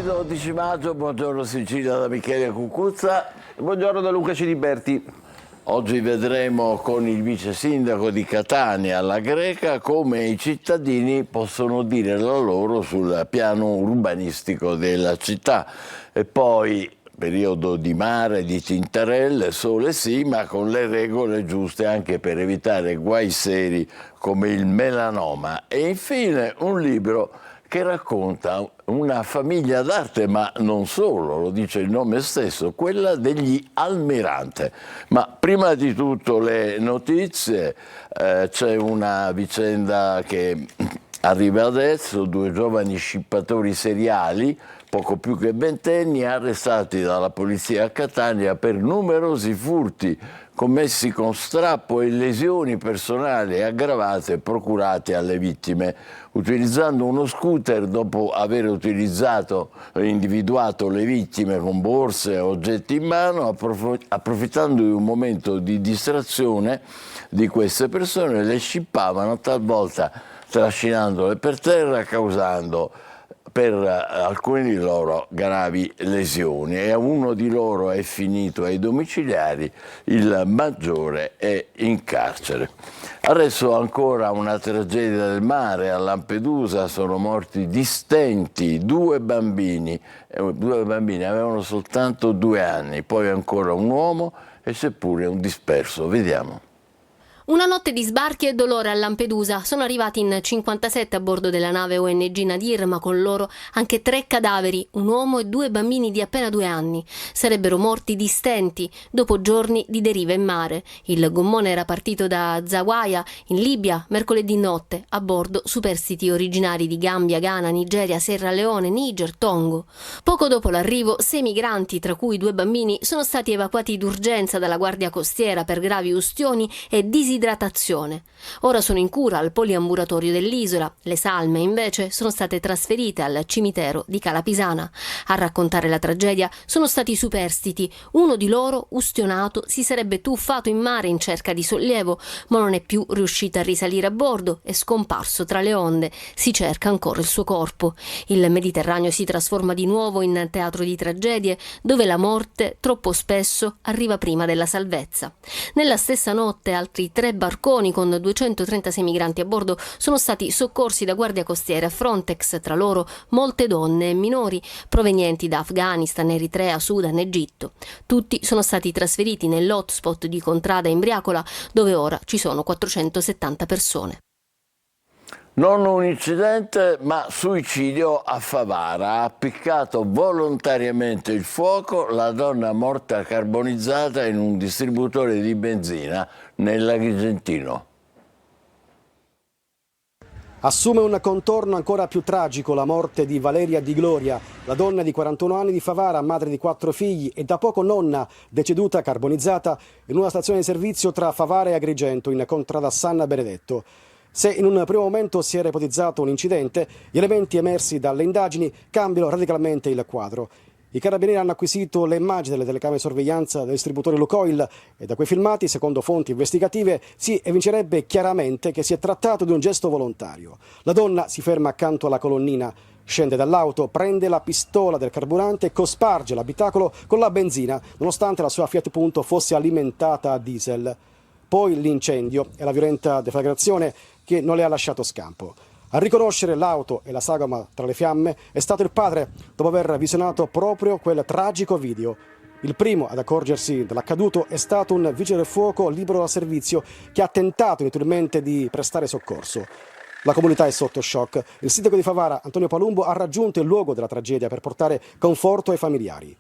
12 maggio, buongiorno Sicilia da Michele Cucuzza. Buongiorno da Luca Ciliberti. Oggi vedremo con il vice sindaco di Catania, La Greca, come i cittadini possono dire la loro sul piano urbanistico della città. E poi periodo di mare, di tintarelle, sole sì, ma con le regole giuste anche per evitare guai seri come il melanoma. E infine un libro che racconta una famiglia d'arte, ma non solo, lo dice il nome stesso, quella degli Almirante. Ma prima di tutto le notizie, c'è una vicenda che arriva adesso, due giovani scippatori seriali, poco più che ventenni, arrestati dalla polizia a Catania per numerosi furti commessi con strappo e lesioni personali aggravate procurate alle vittime, utilizzando uno scooter dopo aver individuato le vittime con borse e oggetti in mano, approfittando di un momento di distrazione di queste persone, le scippavano, talvolta trascinandole per terra, causando per alcuni di loro gravi lesioni, e uno di loro è finito ai domiciliari, il maggiore è in carcere. Adesso ancora una tragedia del mare a Lampedusa, sono morti di stenti due bambini avevano soltanto 2 anni, poi ancora un uomo e seppure un disperso. Vediamo. Una notte di sbarchi e dolore a Lampedusa. Sono arrivati in 57 a bordo della nave ONG Nadir, ma con loro anche 3 cadaveri, un uomo e 2 bambini di appena 2 anni. Sarebbero morti di stenti dopo giorni di deriva in mare. Il gommone era partito da Zawiya, in Libia, mercoledì notte, a bordo superstiti originari di Gambia, Ghana, Nigeria, Sierra Leone, Niger, Togo. Poco dopo l'arrivo, 6 migranti, tra cui 2 bambini, sono stati evacuati d'urgenza dalla Guardia Costiera per gravi ustioni e disidratazione. Ora sono in cura al poliambulatorio dell'isola. Le salme, invece, sono state trasferite al cimitero di Calapisana. A raccontare la tragedia sono stati i superstiti. Uno di loro, ustionato, si sarebbe tuffato in mare in cerca di sollievo, ma non è più riuscito a risalire a bordo, è scomparso tra le onde. Si cerca ancora il suo corpo. Il Mediterraneo si trasforma di nuovo in teatro di tragedie, dove la morte troppo spesso arriva prima della salvezza. Nella stessa notte altri 3 barconi con 236 migranti a bordo sono stati soccorsi da Guardia Costiera e Frontex, tra loro molte donne e minori provenienti da Afghanistan, Eritrea, Sudan, Egitto. Tutti sono stati trasferiti nell'hotspot di Contrada Imbriacola, dove ora ci sono 470 persone. Non un incidente, ma suicidio a Favara. Ha appiccato volontariamente il fuoco la donna morta carbonizzata in un distributore di benzina nell'Agrigentino. Assume un contorno ancora più tragico la morte di Valeria Di Gloria, la donna di 41 anni di Favara, madre di 4 figli e da poco nonna, deceduta carbonizzata in una stazione di servizio tra Favara e Agrigento, in contrada San Benedetto. Se in un primo momento si era ipotizzato un incidente, gli elementi emersi dalle indagini cambiano radicalmente il quadro. I carabinieri hanno acquisito le immagini delle telecamere di sorveglianza del distributore Lukoil e da quei filmati, secondo fonti investigative, si evincerebbe chiaramente che si è trattato di un gesto volontario. La donna si ferma accanto alla colonnina, scende dall'auto, prende la pistola del carburante e cosparge l'abitacolo con la benzina, nonostante la sua Fiat Punto fosse alimentata a diesel. Poi l'incendio e la violenta deflagrazione che non le ha lasciato scampo. A riconoscere l'auto e la sagoma tra le fiamme è stato il padre, dopo aver visionato proprio quel tragico video. Il primo ad accorgersi dell'accaduto è stato un vigile del fuoco libero da servizio che ha tentato inutilmente di prestare soccorso. La comunità è sotto shock. Il sindaco di Favara, Antonio Palumbo, ha raggiunto il luogo della tragedia per portare conforto ai familiari.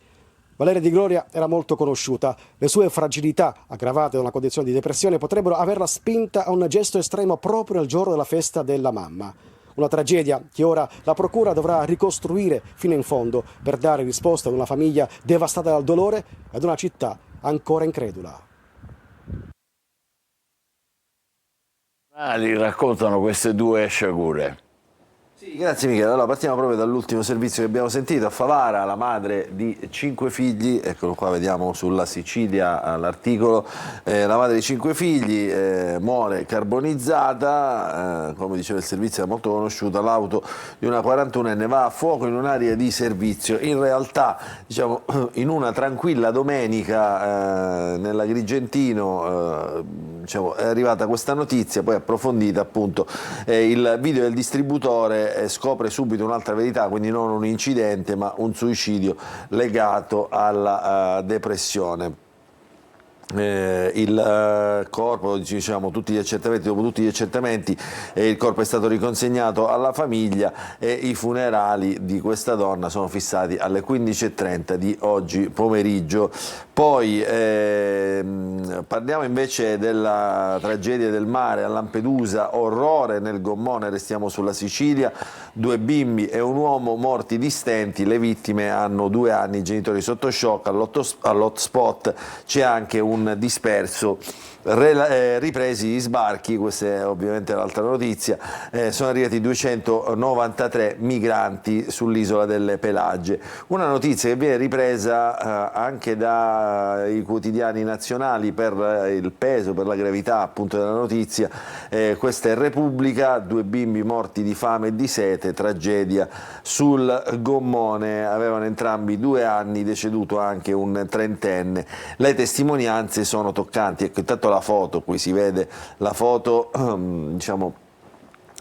Valeria Di Gloria era molto conosciuta. Le sue fragilità, aggravate da una condizione di depressione, potrebbero averla spinta a un gesto estremo proprio nel giorno della festa della mamma. Una tragedia che ora la procura dovrà ricostruire fino in fondo per dare risposta ad una famiglia devastata dal dolore e ad una città ancora incredula. Raccontano queste 2 sciagure. Grazie Michele, allora partiamo proprio dall'ultimo servizio che abbiamo sentito. A Favara la madre di 5 figli, eccolo qua, vediamo sulla Sicilia l'articolo, la madre di 5 figli muore carbonizzata, come diceva il servizio era molto conosciuta, l'auto di una 41enne va a fuoco in un'area di servizio. In realtà diciamo in una tranquilla domenica nell'Agrigentino diciamo, è arrivata questa notizia, poi approfondita appunto, il video del distributore scopre subito un'altra verità, quindi non un incidente ma un suicidio legato alla depressione. Il corpo, diciamo, tutti gli accertamenti, dopo tutti gli accertamenti il corpo è stato riconsegnato alla famiglia e i funerali di questa donna sono fissati alle 15:30 di oggi pomeriggio. Poi parliamo invece della tragedia del mare a Lampedusa, orrore nel gommone, restiamo sulla Sicilia, 2 bimbi e un uomo morti di stenti, le vittime hanno 2 anni, i genitori sotto shock, all'hotspot c'è anche un disperso. Ripresi gli sbarchi, questa è ovviamente l'altra notizia, sono arrivati 293 migranti sull'isola delle Pelagie. Una notizia che viene ripresa anche dai quotidiani nazionali per il peso, per la gravità appunto della notizia. Questa è Repubblica, 2 bimbi morti di fame e di sete, tragedia sul gommone, avevano entrambi 2 anni, deceduto anche un 30enne. Le testimonianze sono toccanti, ecco, intanto la foto, qui si vede la foto diciamo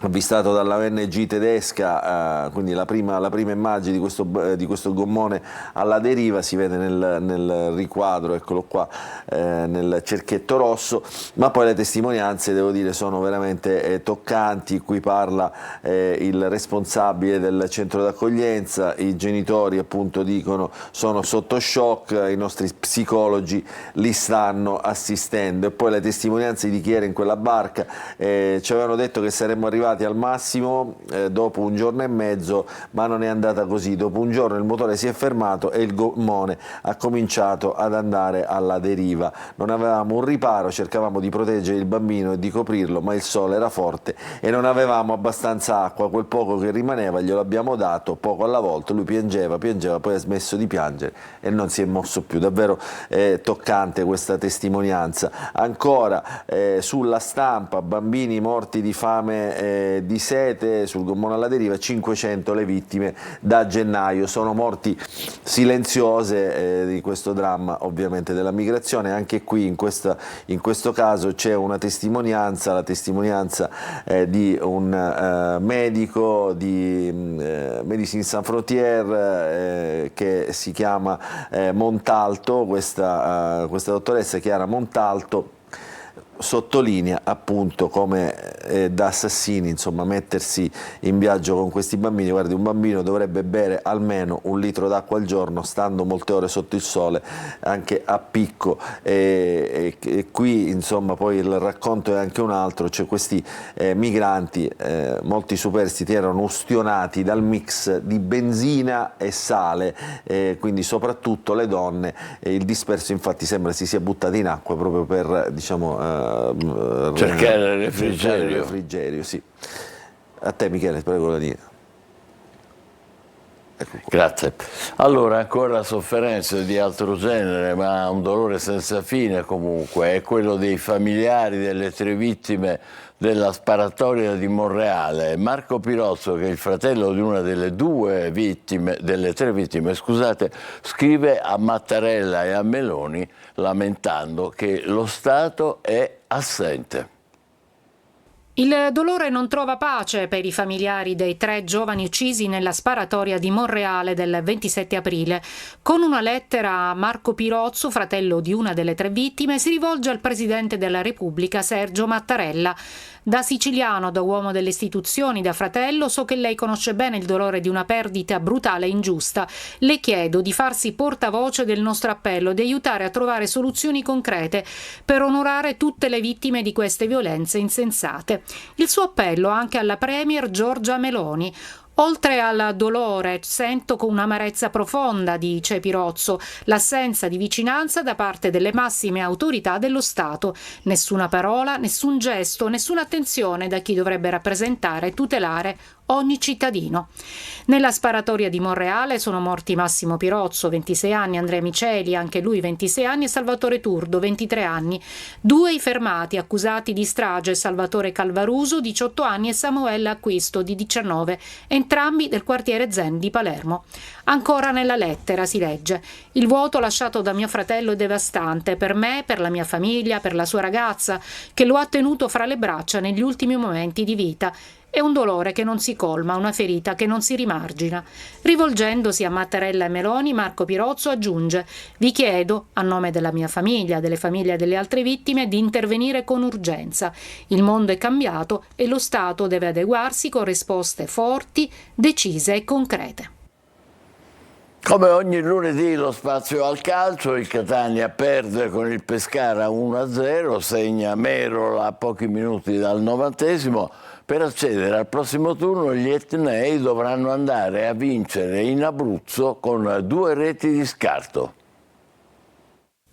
avvistato dalla ONG tedesca, quindi la prima immagine di questo gommone alla deriva, si vede nel riquadro, eccolo qua, nel cerchietto rosso, ma poi le testimonianze, devo dire, sono veramente toccanti. Qui parla il responsabile del centro d'accoglienza, i genitori appunto dicono sono sotto shock, i nostri psicologi li stanno assistendo, e poi le testimonianze di chi era in quella barca, ci avevano detto che saremmo arrivati al massimo dopo 1 giorno e mezzo, ma non è andata così. Dopo 1 giorno il motore si è fermato e il gommone ha cominciato ad andare alla deriva. Non avevamo un riparo, cercavamo di proteggere il bambino e di coprirlo, ma il sole era forte e non avevamo abbastanza acqua. Quel poco che rimaneva glielo abbiamo dato, poco alla volta. Lui piangeva, poi ha smesso di piangere e non si è mosso più. Davvero toccante questa testimonianza. Ancora sulla Stampa, bambini morti di fame di sete sul gommone alla deriva, 500 le vittime da gennaio, sono morti silenziose di questo dramma ovviamente della migrazione. Anche qui in questo caso c'è una testimonianza, la testimonianza di un medico di Médecins Sans Frontières che si chiama Montalto, questa dottoressa Chiara Montalto sottolinea appunto come da assassini, insomma, mettersi in viaggio con questi bambini. Guardi, un bambino dovrebbe bere almeno 1 litro d'acqua al giorno, stando molte ore sotto il sole, anche a picco, e qui insomma poi il racconto è anche un altro, cioè questi migranti, molti superstiti, erano ustionati dal mix di benzina e sale, quindi soprattutto le donne, il disperso infatti sembra si sia buttato in acqua proprio per, diciamo, cercare il refrigerio. Sì. A te Michele, prego la linea. Grazie. Allora, ancora sofferenze di altro genere, ma un dolore senza fine comunque, è quello dei familiari delle 3 vittime della sparatoria di Monreale. Marco Pirozzo, che è il fratello di una delle 2 vittime, delle 3 vittime, scusate, scrive a Mattarella e a Meloni lamentando che lo Stato è assente. Il dolore non trova pace per i familiari dei 3 giovani uccisi nella sparatoria di Monreale del 27 aprile. Con una lettera a Marco Pirozzo, fratello di una delle 3 vittime, si rivolge al Presidente della Repubblica Sergio Mattarella. Da siciliano, da uomo delle istituzioni, da fratello, so che lei conosce bene il dolore di una perdita brutale e ingiusta. Le chiedo di farsi portavoce del nostro appello e di aiutare a trovare soluzioni concrete per onorare tutte le vittime di queste violenze insensate. Il suo appello anche alla Premier Giorgia Meloni. Oltre al dolore, sento con un'amarezza profonda, dice Pirozzo, l'assenza di vicinanza da parte delle massime autorità dello Stato. Nessuna parola, nessun gesto, nessuna attenzione da chi dovrebbe rappresentare e tutelare ogni cittadino. Nella sparatoria di Monreale sono morti Massimo Pirozzo, 26 anni, Andrea Miceli, anche lui 26 anni, e Salvatore Turdo, 23 anni. 2 i fermati accusati di strage, Salvatore Calvaruso, 18 anni, e Samuele Acquisto, di 19, entrambi del quartiere Zen di Palermo. Ancora nella lettera si legge: il vuoto lasciato da mio fratello è devastante per me, per la mia famiglia, per la sua ragazza, che lo ha tenuto fra le braccia negli ultimi momenti di vita. È un dolore che non si colma, una ferita che non si rimargina. Rivolgendosi a Mattarella e Meloni, Marco Pirozzo aggiunge: vi chiedo, a nome della mia famiglia, delle famiglie delle altre vittime, di intervenire con urgenza. Il mondo è cambiato e lo Stato deve adeguarsi con risposte forti, decise e concrete. Come ogni lunedì lo spazio al calcio, il Catania perde con il Pescara 1-0, segna Merola a pochi minuti dal 90°. Per accedere al prossimo turno gli etnei dovranno andare a vincere in Abruzzo con 2 reti di scarto.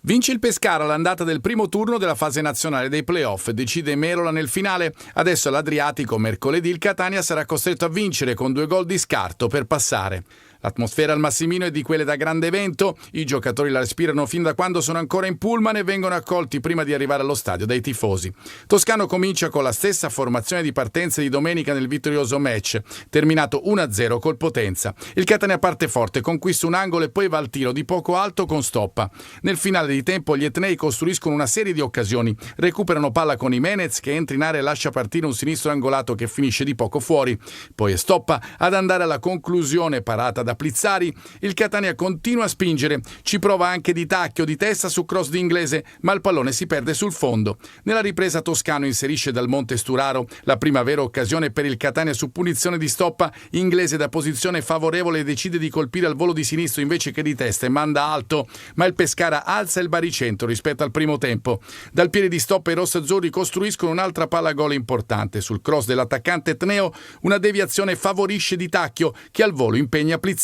Vince il Pescara all'andata del primo turno della fase nazionale dei playoff, decide Merola nel finale. Adesso all'Adriatico mercoledì il Catania sarà costretto a vincere con 2 gol di scarto per passare. L'atmosfera al Massimino è di quelle da grande evento, i giocatori la respirano fin da quando sono ancora in pullman e vengono accolti prima di arrivare allo stadio dai tifosi. Toscano comincia con la stessa formazione di partenza di domenica nel vittorioso match, terminato 1-0 col Potenza. Il Catania parte forte, conquista un angolo e poi va al tiro di poco alto con Stoppa. Nel finale di tempo gli etnei costruiscono una serie di occasioni, recuperano palla con Jimenez che entra in area e lascia partire un sinistro angolato che finisce di poco fuori. Poi è Stoppa ad andare alla conclusione, parata da Plizzari. Il Catania continua a spingere, ci prova anche di tacchio, di testa su cross di Inglese, ma il pallone si perde sul fondo. Nella ripresa Toscano inserisce dal Monte Sturaro la prima vera occasione per il Catania su punizione di Stoppa. Inglese da posizione favorevole decide di colpire al volo di sinistro invece che di testa e manda alto, ma il Pescara alza il baricentro rispetto al primo tempo. Dal piede di Stoppa i rossazzurri costruiscono un'altra palla gol importante. Sul cross dell'attaccante etneo una deviazione favorisce Di Tacchio che al volo impegna Plizzari.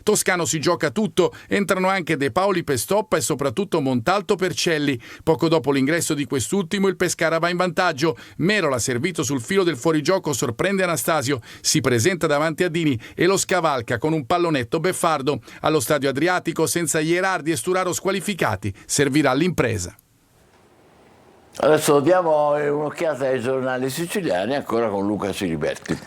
Toscano si gioca tutto, entrano anche De Paoli per Stoppa e soprattutto Montalto per Celli. Poco dopo l'ingresso di quest'ultimo il Pescara va in vantaggio. Merola, servito sul filo del fuorigioco, sorprende Anastasio, si presenta davanti a Dini e lo scavalca con un pallonetto beffardo. Allo stadio Adriatico, senza Ierardi e Sturaro squalificati, servirà l'impresa. Adesso diamo un'occhiata ai giornali siciliani, ancora con Luca Ciliberti.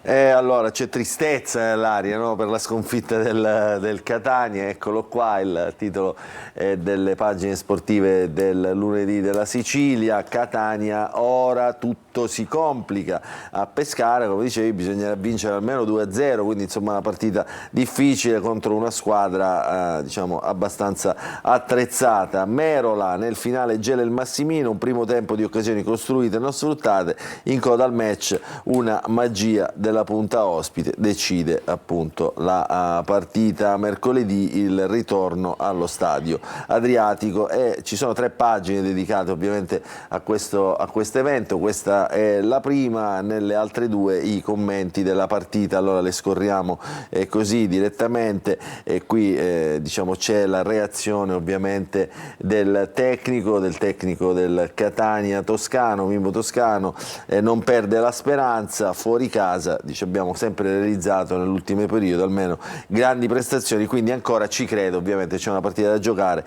Allora c'è tristezza nell'aria, no? Per la sconfitta del Catania, eccolo qua il titolo delle pagine sportive del lunedì della Sicilia. Catania, ora tutto si complica. A Pescara, come dicevi, bisognerà vincere almeno 2-0, quindi insomma una partita difficile contro una squadra diciamo abbastanza attrezzata. Merola nel finale gela il Massimino, un primo tempo di occasioni costruite e non sfruttate, in coda al match una magia della punta ospite, decide appunto la partita mercoledì, il ritorno allo stadio Adriatico, e ci sono 3 pagine dedicate ovviamente a questo evento. Questa è la prima, nelle altre 2 i commenti della partita, allora le scorriamo così direttamente, e qui diciamo c'è la reazione ovviamente del tecnico del Catania Toscano, Mimmo Toscano, non perde la speranza, fuori casa dice abbiamo sempre realizzato nell'ultimo periodo almeno grandi prestazioni, quindi ancora ci credo, ovviamente c'è una partita da giocare,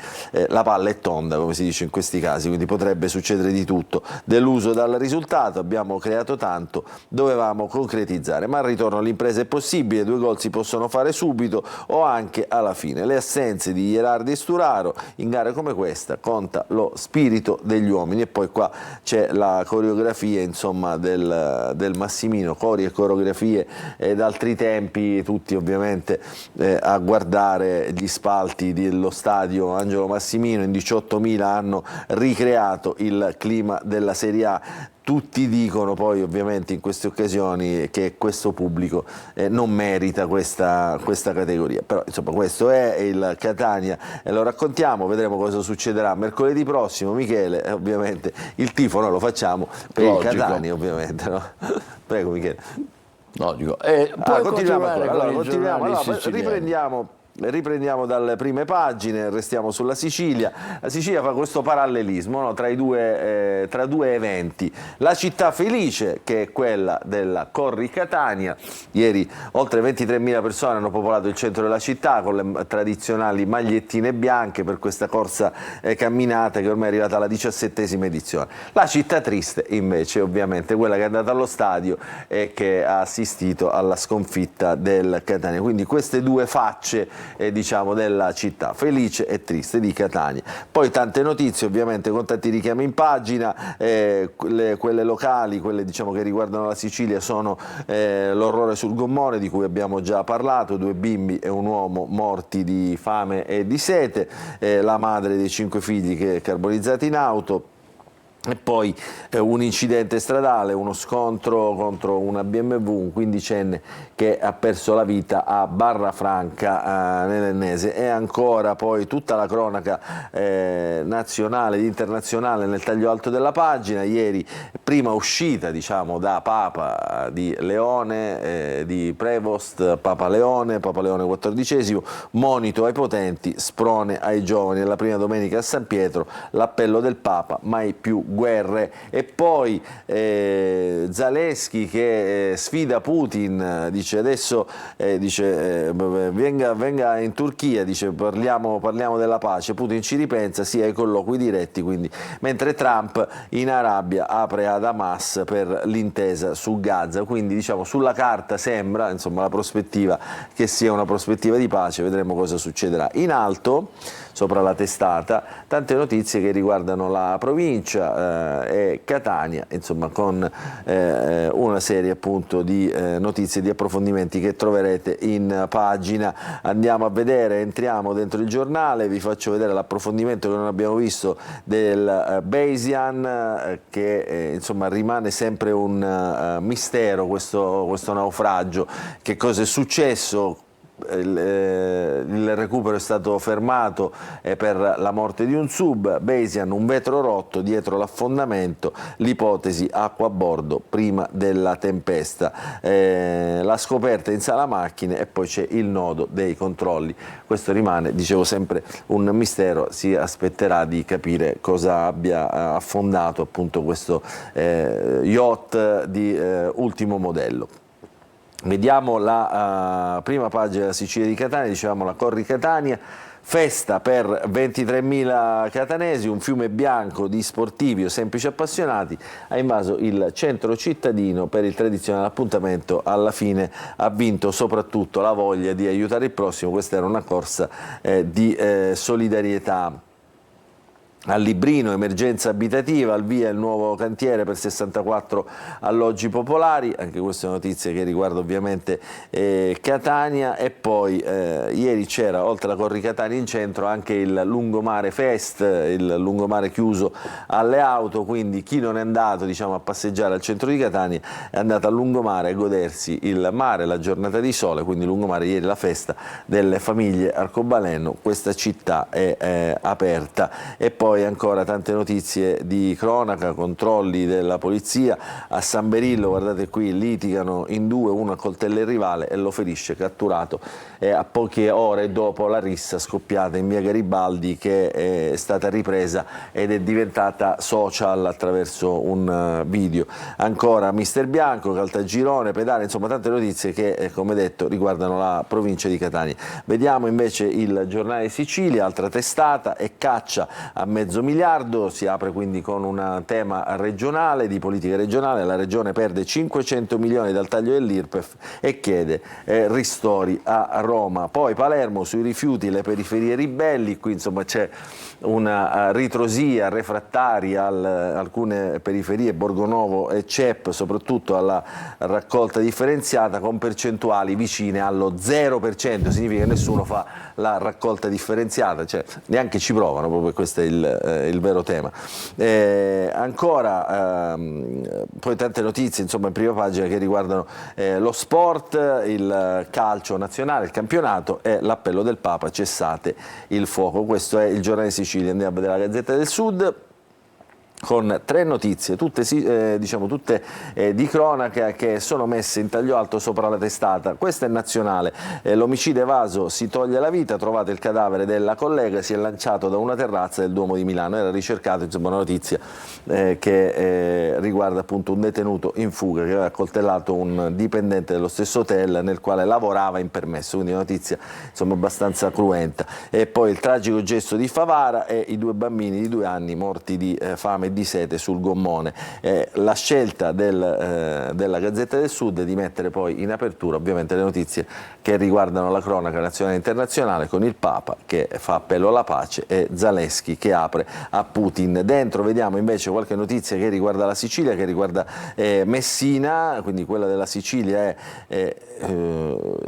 la palla è tonda come si dice in questi casi, quindi potrebbe succedere di tutto. Deluso dal risultato, abbiamo creato tanto, dovevamo concretizzare, ma al ritorno l'impresa è possibile, 2 gol si possono fare subito o anche alla fine. Le assenze di Ierardi e Sturaro in gare come questa conta lo spirito degli uomini, e poi qua c'è la coreografia insomma del Massimino, cori e coreografie d'altri tempi, tutti ovviamente a guardare gli spalti dello stadio Angelo Massimino. In 18.000 hanno ricreato il clima della Serie A. Tutti dicono poi ovviamente in queste occasioni che questo pubblico non merita questa categoria, però insomma questo è il Catania e lo raccontiamo, vedremo cosa succederà mercoledì prossimo. Michele, ovviamente il tifo noi lo facciamo per il Catania ovviamente, no? Prego Michele. No, dico, puoi continuare con i giornali siciliani. Riprendiamo Riprendiamo dalle prime pagine, restiamo sulla Sicilia. La Sicilia fa questo parallelismo, no, tra due eventi. La città felice, che è quella della Corri Catania. Ieri oltre 23.000 persone hanno popolato il centro della città con le tradizionali magliettine bianche per questa corsa camminata che ormai è arrivata alla 17ª edizione. La città triste invece, ovviamente, quella che è andata allo stadio e che ha assistito alla sconfitta del Catania. Quindi queste due facce diciamo della città, felice e triste di Catania. Poi tante notizie, ovviamente, con tanti richiami in pagina, quelle locali, quelle diciamo che riguardano la Sicilia, sono l'orrore sul gommone di cui abbiamo già parlato, 2 bimbi e un uomo morti di fame e di sete, la madre dei 5 figli che è carbonizzata in auto. E poi un incidente stradale, uno scontro contro una BMW, un 15enne che ha perso la vita a Barrafranca nell'Ennese. E ancora poi tutta la cronaca nazionale ed internazionale nel taglio alto della pagina. Ieri prima uscita diciamo da Papa di Leone, di Prevost, Papa Leone XIV, monito ai potenti, sprone ai giovani. Nella prima domenica a San Pietro l'appello del Papa, mai più guerre. E poi Zalewski che sfida Putin, dice adesso venga in Turchia, dice parliamo della pace, Putin ci ripensa, sia ai colloqui diretti, quindi mentre Trump in Arabia apre ad Hamas per l'intesa su Gaza. Quindi diciamo sulla carta sembra insomma la prospettiva che sia una prospettiva di pace, vedremo cosa succederà. In alto sopra la testata tante notizie che riguardano la provincia e Catania, insomma con una serie appunto di notizie, di approfondimenti che troverete in pagina. Andiamo a vedere, entriamo dentro il giornale, vi faccio vedere l'approfondimento che non abbiamo visto del Bayesian, che insomma rimane sempre un mistero questo naufragio, che cosa è successo. Il recupero è stato fermato per la morte di un sub, Bayesian un vetro rotto dietro l'affondamento, l'ipotesi acqua a bordo prima della tempesta, la scoperta in sala macchine e poi c'è il nodo dei controlli. Questo rimane, dicevo, sempre un mistero, si aspetterà di capire cosa abbia affondato appunto questo yacht di ultimo modello. Vediamo la prima pagina della Sicilia di Catania, dicevamo la Corri Catania, festa per 23.000 catanesi, un fiume bianco di sportivi o semplici appassionati ha invaso il centro cittadino per il tradizionale appuntamento. Alla fine ha vinto soprattutto la voglia di aiutare il prossimo, questa era una corsa di solidarietà. A Librino, emergenza abitativa, al via il nuovo cantiere per 64 alloggi popolari, anche queste notizie che riguardano ovviamente Catania. E poi ieri c'era, oltre alla Corri Catania in centro, anche il Lungomare Fest, il lungomare chiuso alle auto, quindi chi non è andato diciamo, a passeggiare al centro di Catania è andato al lungomare a godersi il mare, la giornata di sole. Quindi lungomare, ieri la festa delle famiglie arcobaleno, questa città è aperta. E poi ancora tante notizie di cronaca, controlli della polizia a San Berillo, guardate qui, litigano in 2, uno accoltella il rivale e lo ferisce, catturato a poche ore dopo la rissa scoppiata in via Garibaldi, che è stata ripresa ed è diventata social attraverso un video. Ancora Mister Bianco, Caltagirone, pedale, insomma tante notizie che come detto riguardano la provincia di Catania. Vediamo invece il Giornale di Sicilia, altra testata, e caccia a mezzo miliardo, si apre quindi con un tema regionale, di politica regionale. La regione perde 500 milioni dal taglio dell'IRPEF e chiede ristori a Roma. Poi Palermo, sui rifiuti, le periferie ribelli, qui insomma c'è una ritrosia refrattaria alcune periferie, Borgonovo e CEP, soprattutto alla raccolta differenziata, con percentuali vicine allo 0%, significa che nessuno fa la raccolta differenziata, cioè neanche ci provano, proprio questo è il vero tema. Ancora poi tante notizie insomma in prima pagina che riguardano lo sport, il calcio nazionale, il campionato e l'appello del Papa, cessate il fuoco. Questo è il Giornale di Sicilia. Andiamo a vedere la Gazzetta del Sud. con 3 notizie, tutte di cronaca, che sono messe in taglio alto sopra la testata. Questa è nazionale, l'omicidio evaso, si toglie la vita, trovate il cadavere della collega, si è lanciato da una terrazza del Duomo di Milano, era ricercato, insomma, una notizia che riguarda appunto un detenuto in fuga che aveva accoltellato un dipendente dello stesso hotel nel quale lavorava in permesso, quindi una notizia insomma abbastanza cruenta. E poi il tragico gesto di Favara e i 2 bambini di 2 anni morti di fame e di sete sul gommone. La scelta della Gazzetta del Sud è di mettere poi in apertura ovviamente le notizie che riguardano la cronaca nazionale e internazionale, con il Papa che fa appello alla pace e Zalesky che apre a Putin. Dentro vediamo invece qualche notizia che riguarda la Sicilia, che riguarda Messina, quindi quella della Sicilia è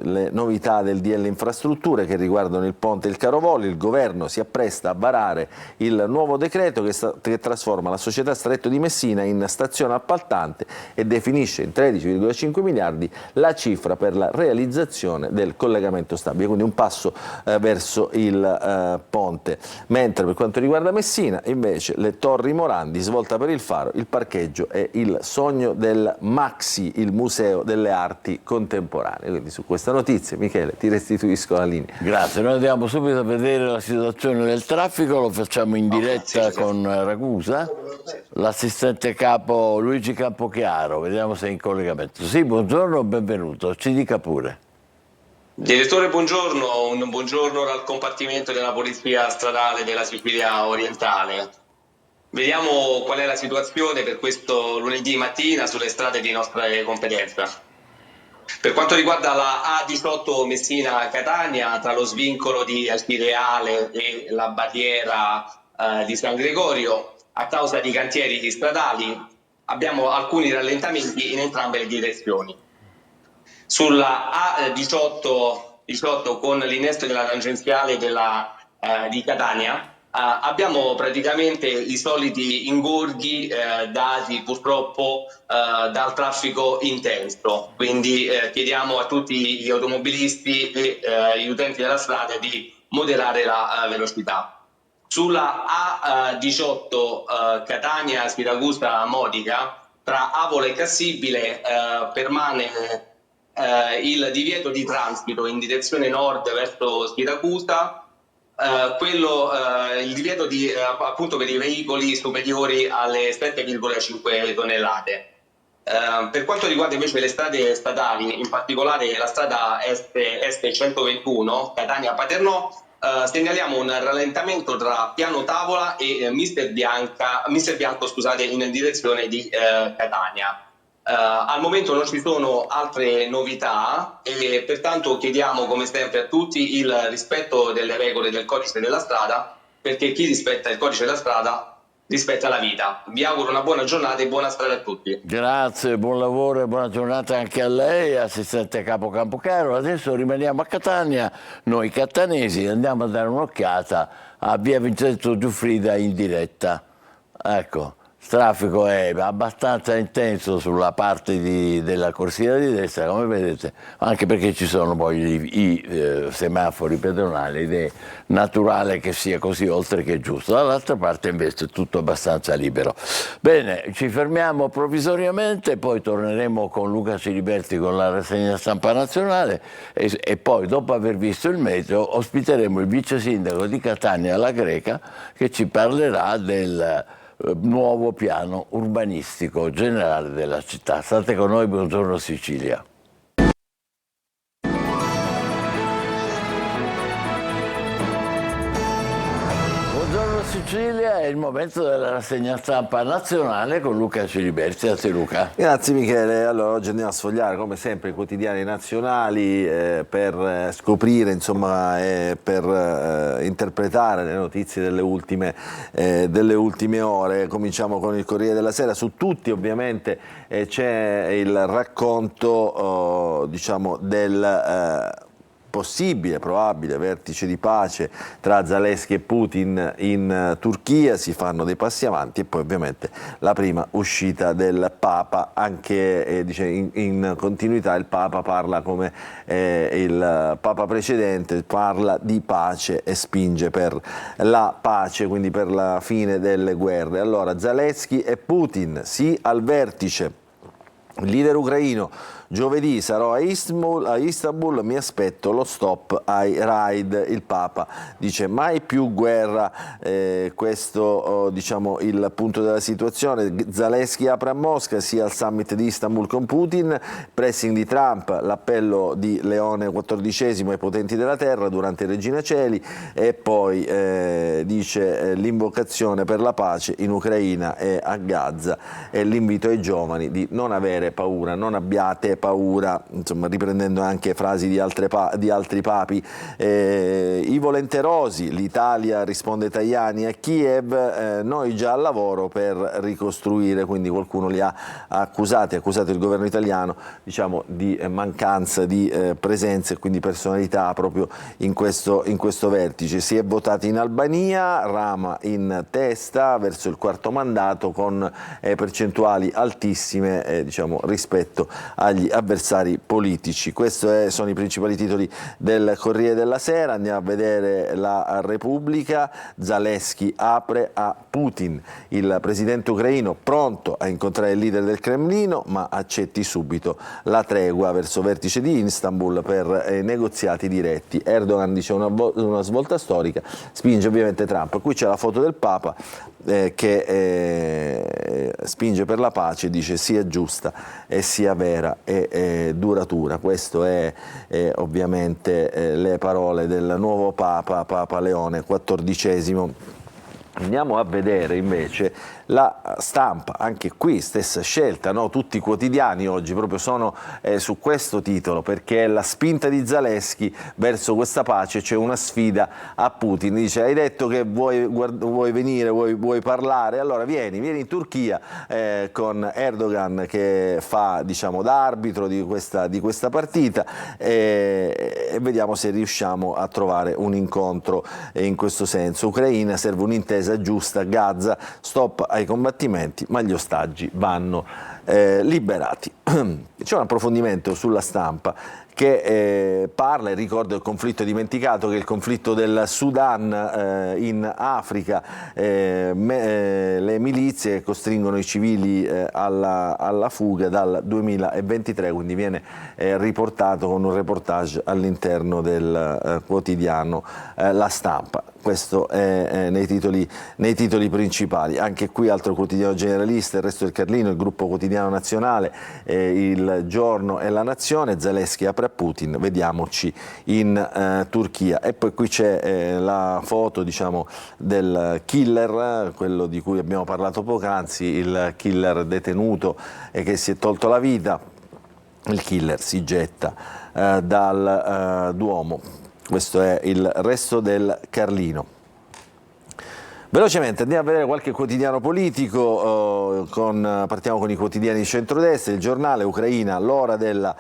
le novità del DL Infrastrutture che riguardano il ponte e il Carovoli. Il governo si appresta a varare il nuovo decreto che trasforma la società Stretto di Messina in stazione appaltante e definisce in 13,5 miliardi la cifra per la realizzazione del collegamento stabile, quindi un passo verso il ponte. Mentre per quanto riguarda Messina invece le Torri Morandi, svolta per il faro, il parcheggio e il sogno del Maxi, il museo delle arti contemporanee. Quindi su questa notizia, Michele, ti restituisco la linea. Grazie, noi andiamo subito a vedere la situazione del traffico, lo facciamo in diretta con Ragusa. L'assistente capo Luigi Campochiaro, vediamo se è in collegamento. Sì, buongiorno, benvenuto, ci dica pure. Direttore, buongiorno, un buongiorno dal compartimento della Polizia Stradale della Sicilia Orientale. Vediamo qual è la situazione per questo lunedì mattina sulle strade di nostra competenza. Per quanto riguarda la A18 Messina-Catania, tra lo svincolo di Alpireale e la barriera di San Gregorio, a causa di cantieri stradali abbiamo alcuni rallentamenti in entrambe le direzioni. Sulla A18 con l'innesto della tangenziale di Catania abbiamo praticamente i soliti ingorghi dati purtroppo dal traffico intenso, quindi chiediamo a tutti gli automobilisti e gli utenti della strada di moderare la velocità. Sulla A18 Catania-Siracusa-Modica, tra Avola e Cassibile, permane il divieto di transito in direzione nord verso Siracusa, il divieto appunto per i veicoli superiori alle 7,5 tonnellate. Per quanto riguarda invece le strade statali, in particolare la strada Est 121 Catania-Paternò, segnaliamo un rallentamento tra Piano Tavola e Mister Bianco, scusate, in direzione di Catania. Al momento non ci sono altre novità e pertanto chiediamo come sempre a tutti il rispetto delle regole del codice della strada, perché chi rispetta il codice della strada rispetta la vita. Vi auguro una buona giornata e buona strada a tutti. Grazie, buon lavoro e buona giornata anche a lei, assistente capo Campochiaro. Adesso rimaniamo a Catania, noi catanesi, andiamo a dare un'occhiata a via Vincenzo Giuffrida in diretta. Ecco. Il traffico è abbastanza intenso sulla parte della corsia di destra, come vedete, anche perché ci sono poi i semafori pedonali ed è naturale che sia così, oltre che giusto. Dall'altra parte invece è tutto abbastanza libero. Bene, ci fermiamo provvisoriamente, poi torneremo con Luca Ciliberti con la rassegna stampa nazionale e poi, dopo aver visto il meteo, ospiteremo il vice sindaco di Catania La Greca che ci parlerà del nuovo piano urbanistico generale della città. State con noi, buongiorno Sicilia. Buongiorno Sicilia, è il momento della rassegna stampa nazionale con Luca Ciliberti. Grazie Luca. Grazie Michele. Allora, oggi andiamo a sfogliare come sempre i quotidiani nazionali per scoprire, insomma, per interpretare le notizie delle ultime ore. Cominciamo con il Corriere della Sera. Su tutti ovviamente c'è il racconto diciamo possibile, probabile vertice di pace tra Zelensky e Putin in Turchia, si fanno dei passi avanti, e poi ovviamente la prima uscita del Papa, anche in continuità. Il Papa parla come il Papa precedente, parla di pace e spinge per la pace, quindi per la fine delle guerre. Allora, Zelensky e Putin, sì al vertice. Il leader ucraino: giovedì sarò a Istanbul, mi aspetto lo stop ai raid. Il Papa dice mai più guerra, questo diciamo il punto della situazione. Zelensky apre a Mosca, sia al summit di Istanbul con Putin, pressing di Trump, l'appello di Leone XIV ai potenti della terra durante il Regina Coeli, e poi dice l'invocazione per la pace in Ucraina e a Gaza, e l'invito ai giovani di non avere paura, non abbiate paura, insomma, riprendendo anche frasi di altri papi. I volenterosi, l'Italia, risponde Tajani a Kiev, noi già al lavoro per ricostruire, quindi qualcuno li ha accusati, ha accusato il governo italiano, diciamo, di mancanza di presenza e quindi personalità proprio in questo vertice. Si è votato in Albania, Rama in testa verso il quarto mandato con percentuali altissime diciamo, rispetto agli avversari politici. Questi sono i principali titoli del Corriere della Sera. Andiamo a vedere la Repubblica. Zelensky apre a Putin, il presidente ucraino pronto a incontrare il leader del Cremlino, ma accetti subito la tregua verso vertice di Istanbul per negoziati diretti. Erdogan dice una svolta storica, spinge ovviamente Trump. Qui c'è la foto del Papa che spinge per la pace, dice sia giusta e sia vera e duratura. Questo è ovviamente le parole del nuovo Papa Leone XIV. Andiamo a vedere invece la Stampa, anche qui stessa scelta, no? Tutti i quotidiani oggi proprio sono su questo titolo, perché la spinta di Zelensky verso questa pace, c'è una sfida a Putin, dice hai detto che vuoi venire, vuoi parlare, allora vieni in Turchia con Erdogan che fa diciamo da arbitro di questa partita e vediamo se riusciamo a trovare un incontro in questo senso. Ucraina, serve un'intesa giusta, Gaza, stop ai combattimenti, ma gli ostaggi vanno liberati. C'è un approfondimento sulla Stampa che parla e ricorda il conflitto dimenticato, che è il conflitto del Sudan in Africa, le milizie costringono i civili alla fuga dal 2023, quindi viene riportato con un reportage all'interno del quotidiano La Stampa. Questo è nei titoli principali. Anche qui altro quotidiano generalista, Il Resto del Carlino, il Gruppo Quotidiano Nazionale, Il Giorno e La Nazione. Zelensky apre a Putin, vediamoci in Turchia. E poi qui c'è la foto diciamo del killer, quello di cui abbiamo parlato poc'anzi, il killer detenuto e che si è tolto la vita. Il killer si getta dal Duomo. Questo è Il Resto del Carlino. Velocemente andiamo a vedere qualche quotidiano politico, partiamo con i quotidiani di centrodestra. Il Giornale, Ucraina, l'ora della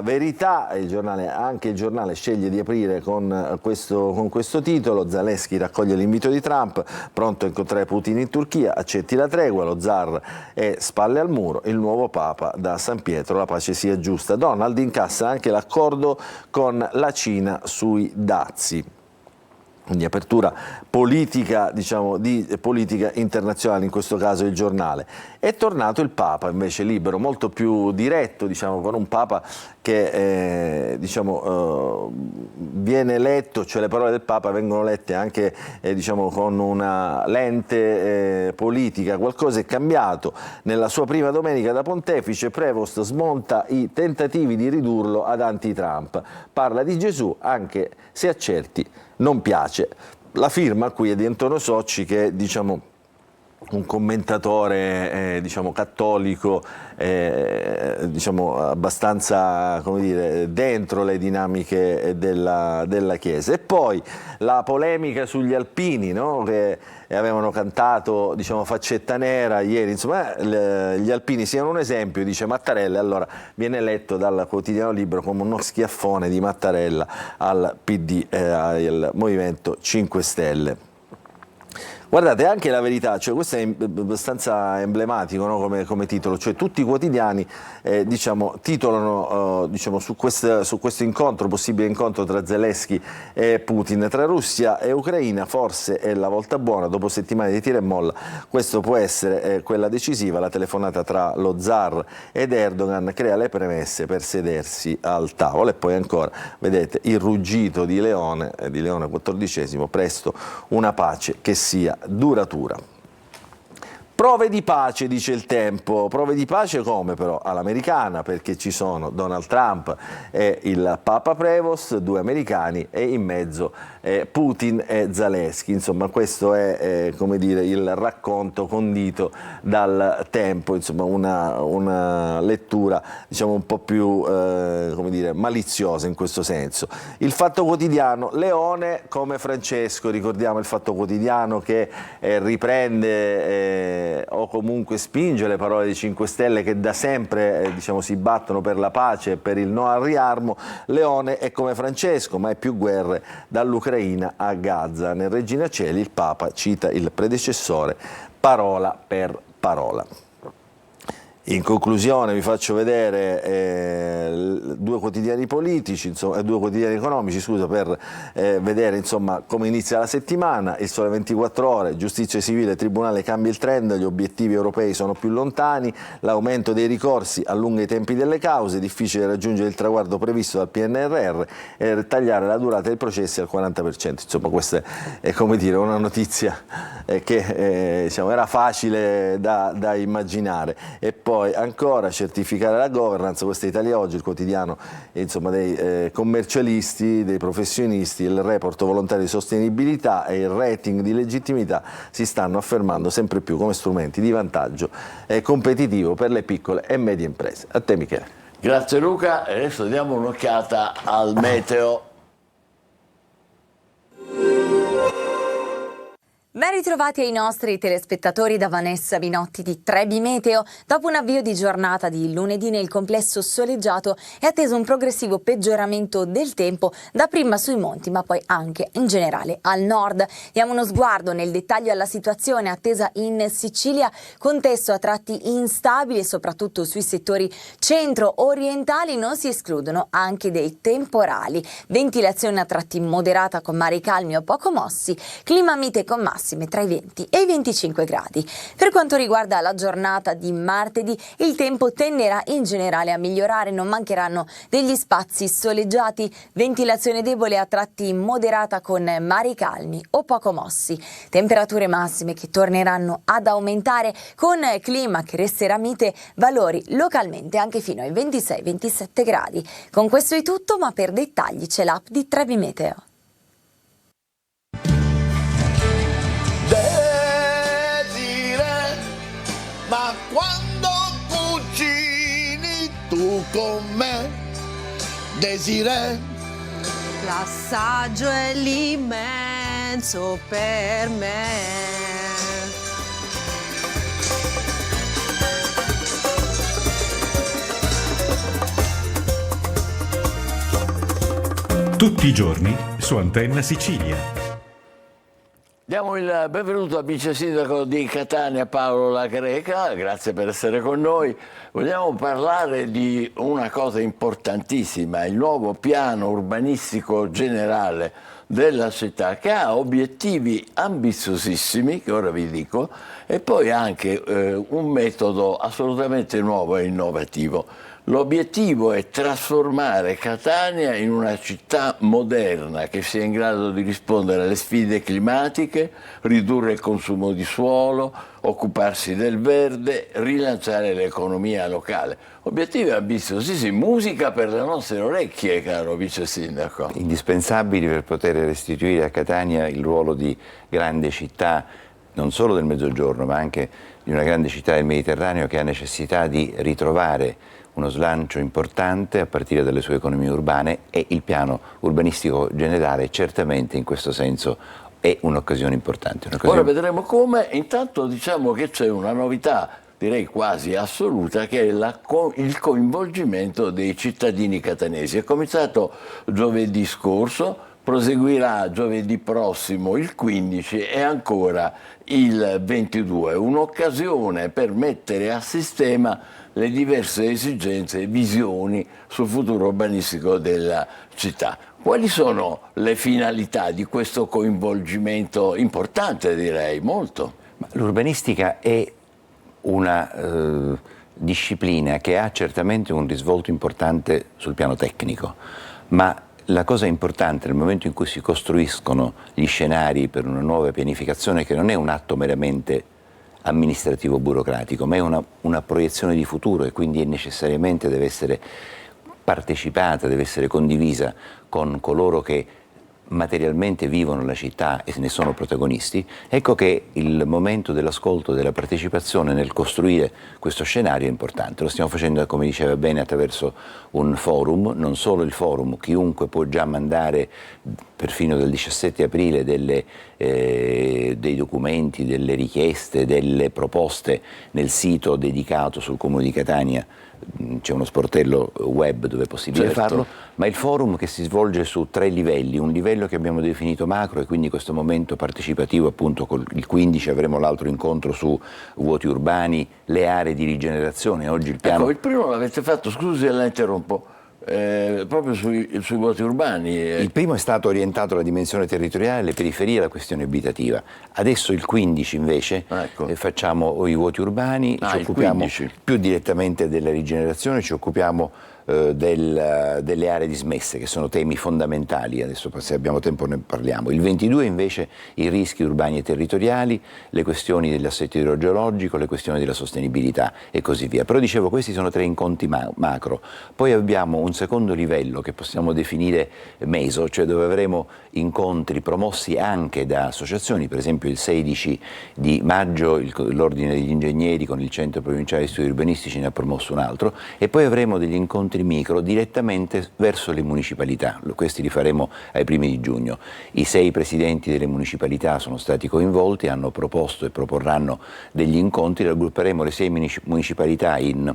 verità. Anche il giornale sceglie di aprire con questo titolo. Zelensky raccoglie l'invito di Trump, pronto a incontrare Putin in Turchia, accetti la tregua, lo zar è spalle al muro, il nuovo Papa da San Pietro, la pace sia giusta. Donald incassa anche l'accordo con la Cina sui dazi. Quindi apertura politica, diciamo, di politica internazionale, in questo caso il giornale. È tornato il Papa invece libero, molto più diretto, diciamo, con un Papa che viene letto, cioè le parole del Papa vengono lette anche diciamo, con una lente politica. Qualcosa è cambiato. Nella sua prima domenica da pontefice, Prevost smonta i tentativi di ridurlo ad anti-Trump. Parla di Gesù, anche se a certi non piace. La firma qui è di Antonio Socci, che diciamo un commentatore diciamo cattolico, diciamo abbastanza, come dire, dentro le dinamiche della Chiesa. E poi la polemica sugli alpini, no? Che avevano cantato, diciamo, Faccetta Nera ieri, insomma, gli alpini siano un esempio, dice Mattarella, e allora viene letto dal quotidiano Libero come uno schiaffone di Mattarella al PD, al Movimento 5 Stelle. Guardate, anche La Verità, cioè questo è abbastanza emblematico, no? come titolo, cioè tutti i quotidiani diciamo, titolano diciamo, su questo incontro, possibile incontro tra Zelensky e Putin, tra Russia e Ucraina. Forse è la volta buona, dopo settimane di tira e molla, questo può essere quella decisiva. La telefonata tra lo zar ed Erdogan crea le premesse per sedersi al tavolo. E poi ancora, vedete, il ruggito di Leone XIV, presto una pace che sia duratura. Prove di pace, dice Il Tempo. Prove di pace come però? All'americana, perché ci sono Donald Trump e il Papa Prevost, due americani, e in mezzo Putin e Zelensky. Insomma, questo è come dire, il racconto condito dal Tempo, insomma una lettura diciamo un po' più come dire, maliziosa in questo senso. Il Fatto Quotidiano, Leone come Francesco, ricordiamo Il Fatto Quotidiano che riprende o comunque spinge le parole dei 5 Stelle che da sempre diciamo, si battono per la pace e per il no al riarmo. Leone è come Francesco, mai più guerre dall'Ucraina a Gaza. Nel Regina Coeli il Papa cita il predecessore parola per parola. In conclusione vi faccio vedere due quotidiani politici, insomma, due quotidiani economici, scusa, per vedere insomma come inizia la settimana. Il Sole 24 Ore, giustizia civile, tribunale cambia il trend, gli obiettivi europei sono più lontani, l'aumento dei ricorsi allunga i tempi delle cause, difficile raggiungere il traguardo previsto dal PNRR e tagliare la durata dei processi al 40%. Insomma, questa è come dire una notizia che diciamo, era facile da immaginare. E poi ancora certificare la governance, questa è Italia Oggi, il quotidiano insomma, dei commercialisti, dei professionisti. Il report volontario di sostenibilità e il rating di legittimità si stanno affermando sempre più come strumenti di vantaggio competitivo per le piccole e medie imprese. A te Michele. Grazie Luca, e adesso diamo un'occhiata al meteo. Ben ritrovati ai nostri telespettatori da Vanessa Binotti di Trebi Meteo. Dopo un avvio di giornata di lunedì nel complesso soleggiato è atteso un progressivo peggioramento del tempo, dapprima sui monti ma poi anche in generale al nord. Diamo uno sguardo nel dettaglio alla situazione attesa in Sicilia, contesto a tratti instabile soprattutto sui settori centro-orientali, non si escludono anche dei temporali. Ventilazione a tratti moderata con mari calmi o poco mossi, clima mite con massime tra i 20 e i 25 gradi. Per quanto riguarda la giornata di martedì, il tempo tenderà in generale a migliorare, non mancheranno degli spazi soleggiati, ventilazione debole a tratti moderata con mari calmi o poco mossi, temperature massime che torneranno ad aumentare con clima che resterà mite, valori localmente anche fino ai 26-27 gradi. Con questo è tutto, ma per dettagli c'è l'app di Trebi Meteo. Ma quando cucini tu con me, Desiree, l'assaggio è l'immenso per me. Tutti i giorni su Antenna Sicilia. Diamo il benvenuto al vice sindaco di Catania Paolo La Greca, grazie per essere con noi. Vogliamo parlare di una cosa importantissima, il nuovo piano urbanistico generale della città, che ha obiettivi ambiziosissimi, che ora vi dico, e poi anche un metodo assolutamente nuovo e innovativo. L'obiettivo è trasformare Catania in una città moderna che sia in grado di rispondere alle sfide climatiche, ridurre il consumo di suolo, occuparsi del verde, rilanciare l'economia locale. Obiettivi ambiziosissimi, musica per le nostre orecchie, caro vice sindaco. Indispensabili per poter restituire a Catania il ruolo di grande città non solo del Mezzogiorno, ma anche di una grande città del Mediterraneo che ha necessità di ritrovare uno slancio importante a partire dalle sue economie urbane, e il piano urbanistico generale certamente in questo senso è un'occasione importante. Ora vedremo come. Intanto diciamo che c'è una novità, direi quasi assoluta, che è il coinvolgimento dei cittadini catanesi. È cominciato giovedì scorso, proseguirà giovedì prossimo il 15 e ancora il 22, un'occasione per mettere a sistema le diverse esigenze e visioni sul futuro urbanistico della città. Quali sono le finalità di questo coinvolgimento importante, direi, molto? L'urbanistica è una disciplina che ha certamente un risvolto importante sul piano tecnico, ma la cosa importante nel momento in cui si costruiscono gli scenari per una nuova pianificazione, che non è un atto meramente amministrativo burocratico, ma è una proiezione di futuro, e quindi necessariamente deve essere partecipata, deve essere condivisa con coloro che materialmente vivono la città e ne sono protagonisti. Ecco che il momento dell'ascolto, della partecipazione nel costruire questo scenario è importante. Lo stiamo facendo, come diceva bene, attraverso un forum, non solo il forum, chiunque può già mandare perfino dal 17 aprile dei documenti, delle richieste, delle proposte nel sito dedicato sul Comune di Catania. C'è uno sportello web dove è possibile farlo, ma il forum che si svolge su 3 livelli, un livello che abbiamo definito macro, e quindi questo momento partecipativo, appunto il 15 avremo l'altro incontro su vuoti urbani, le aree di rigenerazione. Oggi il piano... Ecco, il primo l'avete fatto, scusi se la interrompo, proprio sui vuoti urbani. Il primo è stato orientato alla dimensione territoriale, alle periferie, alla questione abitativa. Adesso il 15 invece facciamo i vuoti urbani, ci occupiamo più direttamente della rigenerazione, ci occupiamo delle aree dismesse, che sono temi fondamentali. Adesso, se abbiamo tempo, ne parliamo. Il 22 invece i rischi urbani e territoriali, le questioni dell'assetto idrogeologico, le questioni della sostenibilità e così via. Però dicevo, questi sono 3 incontri macro. Poi abbiamo un secondo livello che possiamo definire meso, cioè dove avremo incontri promossi anche da associazioni. Per esempio il 16 di maggio l'Ordine degli Ingegneri con il Centro Provinciale di Studi Urbanistici ne ha promosso un altro, e poi avremo degli incontri micro direttamente verso le municipalità. Questi li faremo ai primi di giugno. I 6 presidenti delle municipalità sono stati coinvolti, hanno proposto e proporranno degli incontri. Raggrupperemo le 6 municipalità in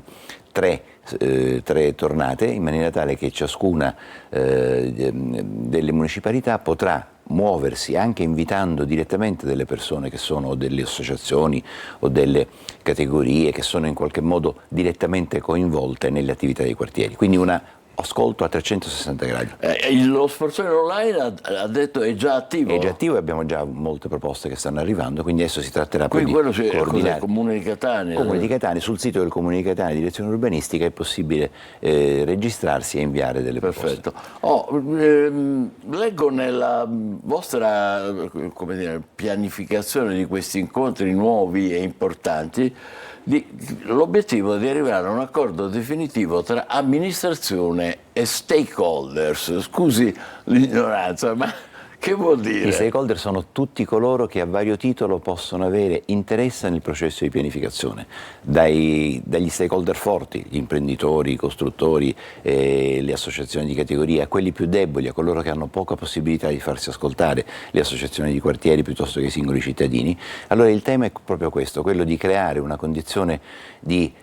3 tornate, in maniera tale che ciascuna delle municipalità potrà muoversi anche invitando direttamente delle persone che sono delle associazioni o delle categorie che sono in qualche modo direttamente coinvolte nelle attività dei quartieri. Quindi un ascolto a 360 gradi. Lo sportello online, ha detto, è già attivo? È già attivo, e abbiamo già molte proposte che stanno arrivando, quindi adesso si tratterà poi di quello coordinare. Il Comune di Catania? Comune di Catania, sul sito del Comune di Catania, direzione urbanistica, è possibile registrarsi e inviare delle proposte. Perfetto. Leggo nella vostra pianificazione di questi incontri nuovi e importanti l'obiettivo di arrivare a un accordo definitivo tra amministrazione e stakeholders. Scusi l'ignoranza, ma che vuol dire? I stakeholder sono tutti coloro che a vario titolo possono avere interesse nel processo di pianificazione, dagli stakeholder forti, gli imprenditori, i costruttori, le associazioni di categoria, a quelli più deboli, a coloro che hanno poca possibilità di farsi ascoltare, le associazioni di quartieri piuttosto che i singoli cittadini. Allora il tema è proprio questo, quello di creare una condizione di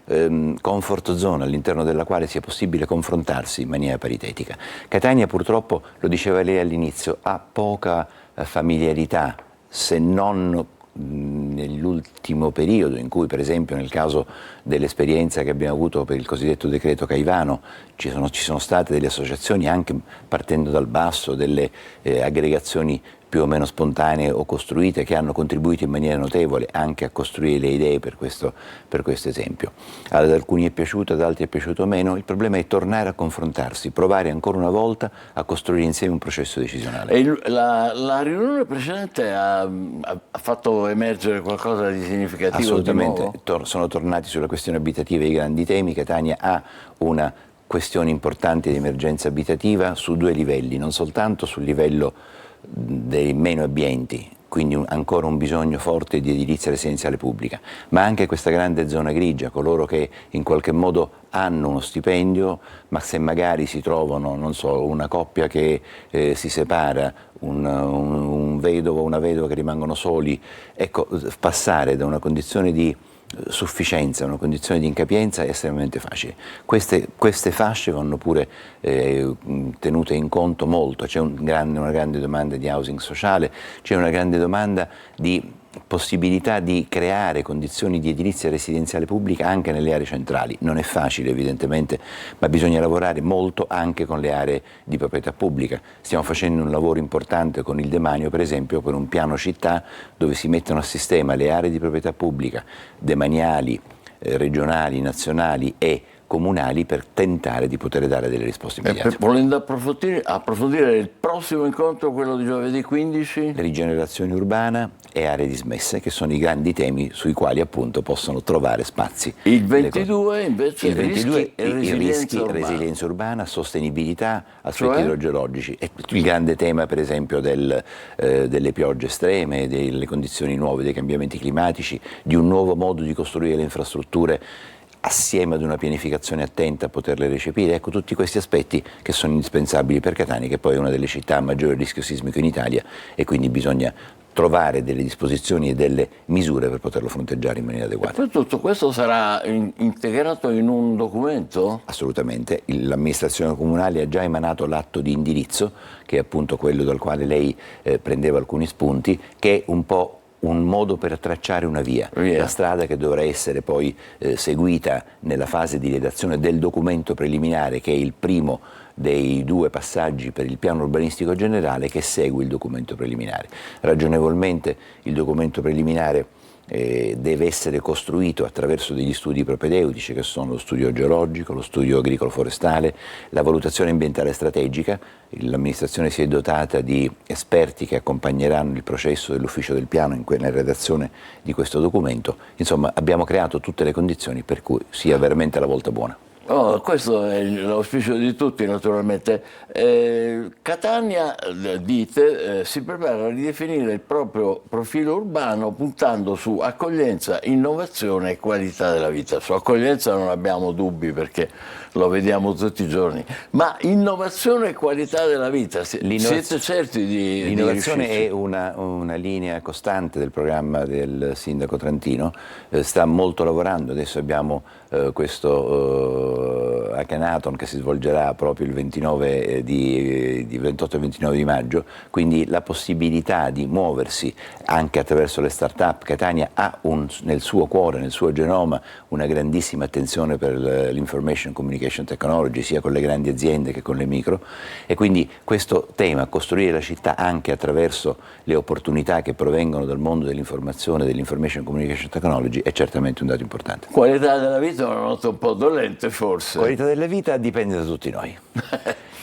comfort zone all'interno della quale sia possibile confrontarsi in maniera paritetica. Catania, purtroppo, lo diceva lei all'inizio, ha poca familiarità, se non nell'ultimo periodo, in cui per esempio nel caso dell'esperienza che abbiamo avuto per il cosiddetto decreto Caivano ci sono state delle associazioni, anche partendo dal basso, delle aggregazioni più o meno spontanee o costruite, che hanno contribuito in maniera notevole anche a costruire le idee per questo esempio. Ad alcuni è piaciuto, ad altri è piaciuto meno. Il problema è tornare a confrontarsi, provare ancora una volta a costruire insieme un processo decisionale. E la riunione precedente ha fatto emergere qualcosa di significativo? Assolutamente, sono tornati sulla questione abitativa i grandi temi. Catania ha una questione importante di emergenza abitativa su 2 livelli, non soltanto sul livello dei meno abbienti, quindi ancora un bisogno forte di edilizia residenziale pubblica, ma anche questa grande zona grigia, coloro che in qualche modo hanno uno stipendio, ma se magari si trovano, non so, una coppia che si separa, un vedovo o una vedova che rimangono soli, ecco, passare da una condizione di sufficienza, una condizione di incapienza è estremamente facile. Queste fasce vanno pure tenute in conto molto, c'è una grande domanda di housing sociale, c'è una grande domanda di possibilità di creare condizioni di edilizia residenziale pubblica anche nelle aree centrali. Non è facile evidentemente, ma bisogna lavorare molto anche con le aree di proprietà pubblica. Stiamo facendo un lavoro importante con il Demanio, per esempio, per un piano città dove si mettono a sistema le aree di proprietà pubblica demaniali, regionali, nazionali e comunali per tentare di poter dare delle risposte immediate. Volendo approfondire il prossimo incontro, quello di giovedì 15? Rigenerazione urbana e aree dismesse, che sono i grandi temi sui quali appunto possono trovare spazi. Il 22 invece il 22 rischi, resilienza urbana, sostenibilità, aspetti idrogeologici. E il grande tema per esempio delle piogge estreme, delle condizioni nuove, dei cambiamenti climatici, di un nuovo modo di costruire le infrastrutture assieme ad una pianificazione attenta a poterle recepire. Ecco, tutti questi aspetti che sono indispensabili per Catania, che poi è una delle città a maggiore rischio sismico in Italia, e quindi bisogna trovare delle disposizioni e delle misure per poterlo fronteggiare in maniera adeguata. E tutto questo sarà integrato in un documento? Assolutamente. L'amministrazione comunale ha già emanato l'atto di indirizzo, che è appunto quello dal quale lei prendeva alcuni spunti, che è un po' un modo per tracciare una via, la strada che dovrà essere poi seguita nella fase di redazione del documento preliminare, che è il primo dei due passaggi per il piano urbanistico generale che segue il documento preliminare. Ragionevolmente il documento preliminare deve essere costruito attraverso degli studi propedeutici, che sono lo studio geologico, lo studio agricolo-forestale, la valutazione ambientale strategica. L'amministrazione si è dotata di esperti che accompagneranno il processo dell'ufficio del piano nella redazione di questo documento. Insomma, abbiamo creato tutte le condizioni per cui sia veramente la volta buona. Oh, questo è l'auspicio di tutti, naturalmente. Catania, dite, si prepara a ridefinire il proprio profilo urbano puntando su accoglienza, innovazione e qualità della vita. Su accoglienza non abbiamo dubbi perché lo vediamo tutti i giorni, ma innovazione e qualità della vita, siete certi di l'innovazione riuscirci? è una linea costante del programma del sindaco Trantino, sta molto lavorando. Adesso abbiamo questo Hackathon che si svolgerà proprio il 28 e 29 di maggio, quindi la possibilità di muoversi anche attraverso le start-up. Catania ha nel suo cuore, nel suo genoma, una grandissima attenzione per l'information communication technology, sia con le grandi aziende che con le micro, e quindi questo tema, costruire la città anche attraverso le opportunità che provengono dal mondo dell'informazione, dell'information communication technology, è certamente un dato importante. Qualità della vita è una nota un po' dolente forse. Qualità della vita dipende da tutti noi.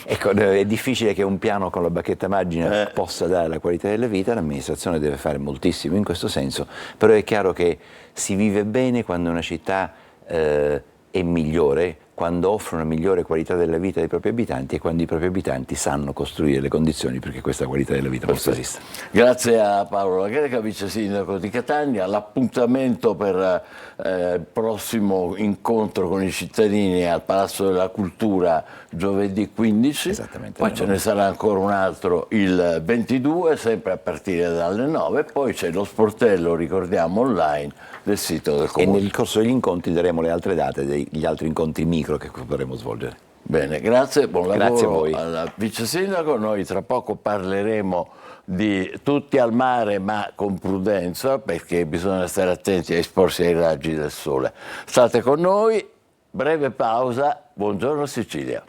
Ecco, è difficile che un piano con la bacchetta magica possa dare la qualità della vita, l'amministrazione deve fare moltissimo in questo senso, però è chiaro che si vive bene quando una città è migliore, quando offre una migliore qualità della vita ai propri abitanti e quando i propri abitanti sanno costruire le condizioni perché questa qualità della vita possa esistere. Grazie a Paolo La Greca, vice sindaco di Catania. L'appuntamento per il prossimo incontro con i cittadini al Palazzo della Cultura giovedì 15. Esattamente. Poi ce ne sarà ancora un altro il 22, sempre a partire dalle 9. Poi c'è lo sportello, ricordiamo, online del sito del Comune. E nel corso degli incontri daremo le altre date degli altri incontri micro che potremo svolgere. Bene, grazie, buon lavoro Grazie a voi. al vice sindaco. Noi tra poco parleremo di tutti al mare, ma con prudenza, perché bisogna stare attenti a esporsi ai raggi del sole. State con noi, breve pausa, buongiorno Sicilia.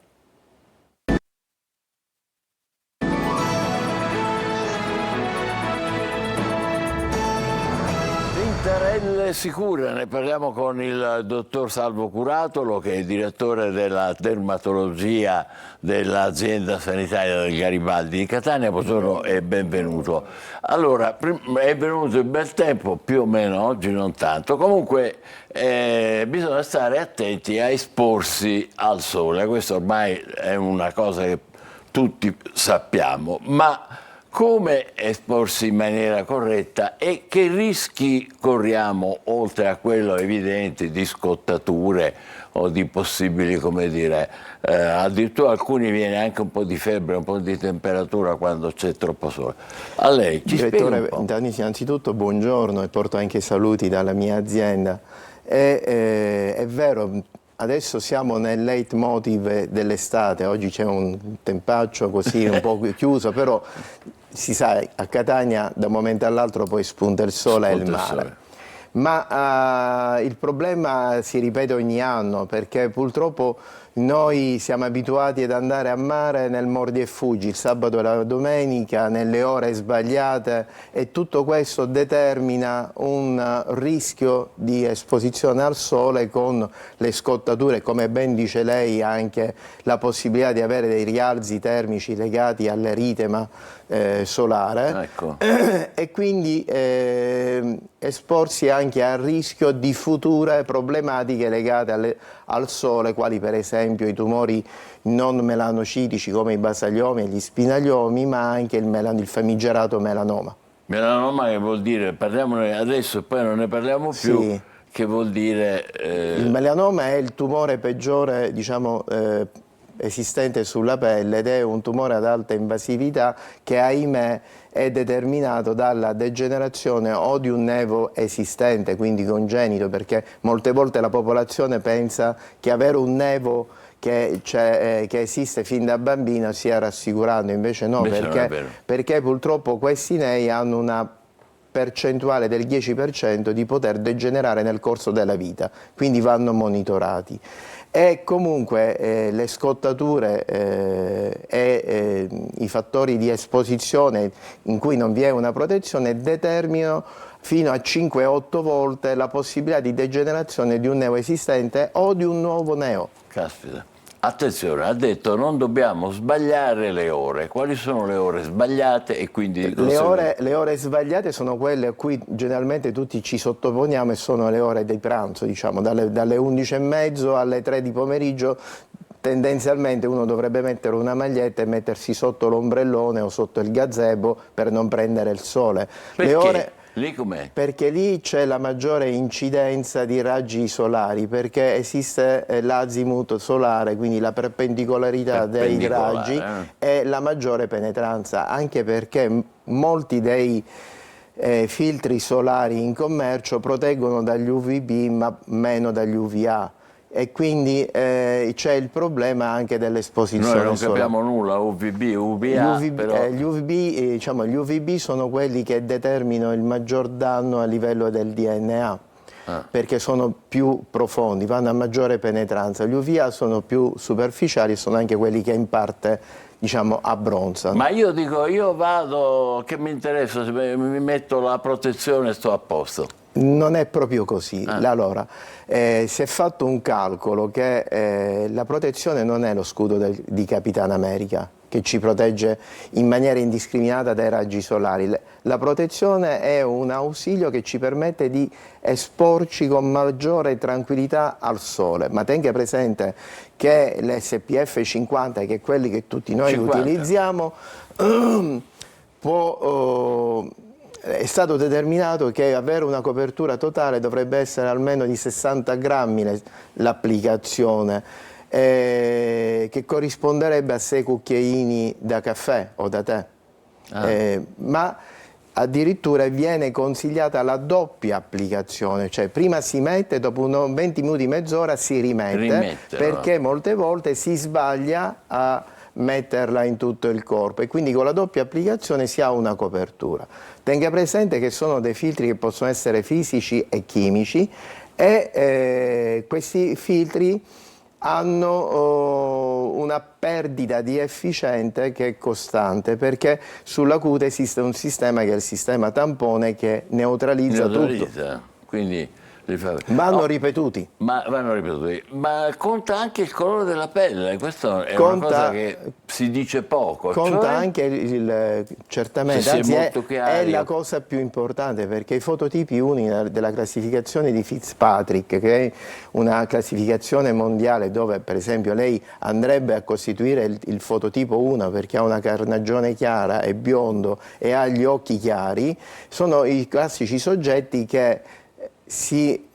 Tintarelle sicure, ne parliamo con il dottor Salvo Curatolo, che è direttore della dermatologia dell'azienda sanitaria del Garibaldi di Catania. Buongiorno e benvenuto. Allora, è venuto il bel tempo, più o meno, oggi non tanto. Comunque bisogna stare attenti a esporsi al sole, questo ormai è una cosa che tutti sappiamo, ma come esporsi in maniera corretta e che rischi corriamo, oltre a quello evidente di scottature o di possibili, come dire, addirittura alcuni viene anche un po' di febbre, un po' di temperatura quando c'è troppo sole. A lei, ci spiega un po'? Innanzitutto buongiorno e porto anche saluti dalla mia azienda. È vero, adesso siamo nel leitmotiv dell'estate, oggi c'è un tempaccio così un po' chiuso, però si sa, a Catania da un momento all'altro poi spunta il sole e il mare. Ma il problema si ripete ogni anno, perché purtroppo noi siamo abituati ad andare a mare nel mordi e fuggi, il sabato e la domenica, nelle ore sbagliate, e tutto questo determina un rischio di esposizione al sole con le scottature, come ben dice lei, anche la possibilità di avere dei rialzi termici legati all'eritema solare, ecco. E quindi esporsi anche al rischio di future problematiche legate al sole, quali per esempio i tumori non melanocitici come i basagliomi e gli spinagliomi, ma anche il famigerato melanoma. Melanoma, che vuol dire, parliamone adesso e poi non ne parliamo più, sì. Che vuol dire... Il melanoma è il tumore peggiore, diciamo, esistente sulla pelle, ed è un tumore ad alta invasività che, ahimè, è determinato dalla degenerazione o di un nevo esistente, quindi congenito, perché molte volte la popolazione pensa che avere un nevo che esiste fin da bambino sia rassicurante, invece no, perché purtroppo questi nei hanno una percentuale del 10% di poter degenerare nel corso della vita, quindi vanno monitorati. E comunque le scottature e i fattori di esposizione in cui non vi è una protezione determinano fino a 5-8 volte la possibilità di degenerazione di un neo esistente o di un nuovo neo. Caspita. Attenzione, ha detto non dobbiamo sbagliare le ore. Quali sono le ore sbagliate e quindi... Le ore sbagliate sono quelle a cui generalmente tutti ci sottoponiamo, e sono le ore di pranzo, diciamo, dalle 11:30 alle 3 di pomeriggio. Tendenzialmente uno dovrebbe mettere una maglietta e mettersi sotto l'ombrellone o sotto il gazebo per non prendere il sole. Perché? Lì com'è? Perché lì c'è la maggiore incidenza di raggi solari, perché esiste l'azimut solare, quindi la perpendicolarità dei raggi e la maggiore penetranza, anche perché molti dei filtri solari in commercio proteggono dagli UVB ma meno dagli UVA. E quindi c'è il problema anche dell'esposizione. Noi non capiamo nulla, UVB, UVA, però... Gli UVB sono quelli che determinano il maggior danno a livello del DNA, perché sono più profondi, vanno a maggiore penetranza. Gli UVA sono più superficiali e sono anche quelli che in parte, diciamo, abbronzano. Ma io dico, io vado, che mi interessa, se mi metto la protezione sto a posto. Non è proprio così. Allora, si è fatto un calcolo che la protezione non è lo scudo di Capitan America, che ci protegge in maniera indiscriminata dai raggi solari. La protezione è un ausilio che ci permette di esporci con maggiore tranquillità al sole, ma tenga presente che l'SPF 50, che è quelli che tutti noi utilizziamo, è stato determinato che avere una copertura totale dovrebbe essere almeno di 60 grammi l'applicazione, che corrisponderebbe a 6 cucchiaini da caffè o da tè. Ma addirittura viene consigliata la doppia applicazione, cioè prima si mette, dopo 20 minuti, mezz'ora si rimette, perché molte volte si sbaglia a metterla in tutto il corpo, e quindi con la doppia applicazione si ha una copertura. Tenga presente che sono dei filtri che possono essere fisici e chimici, e questi filtri hanno una perdita di efficiente che è costante, perché sulla cute esiste un sistema che è il sistema tampone, che neutralizza tutto. Quindi Vanno ripetuti. Vanno ripetuti. Ma conta anche il colore della pelle, questa è una cosa che si dice poco. Conta cioè, anche certamente, anzi è la cosa più importante, perché i fototipi unici della classificazione di Fitzpatrick, che è una classificazione mondiale dove per esempio lei andrebbe a costituire il fototipo 1 perché ha una carnagione chiara, è biondo e ha gli occhi chiari, sono i classici soggetti che si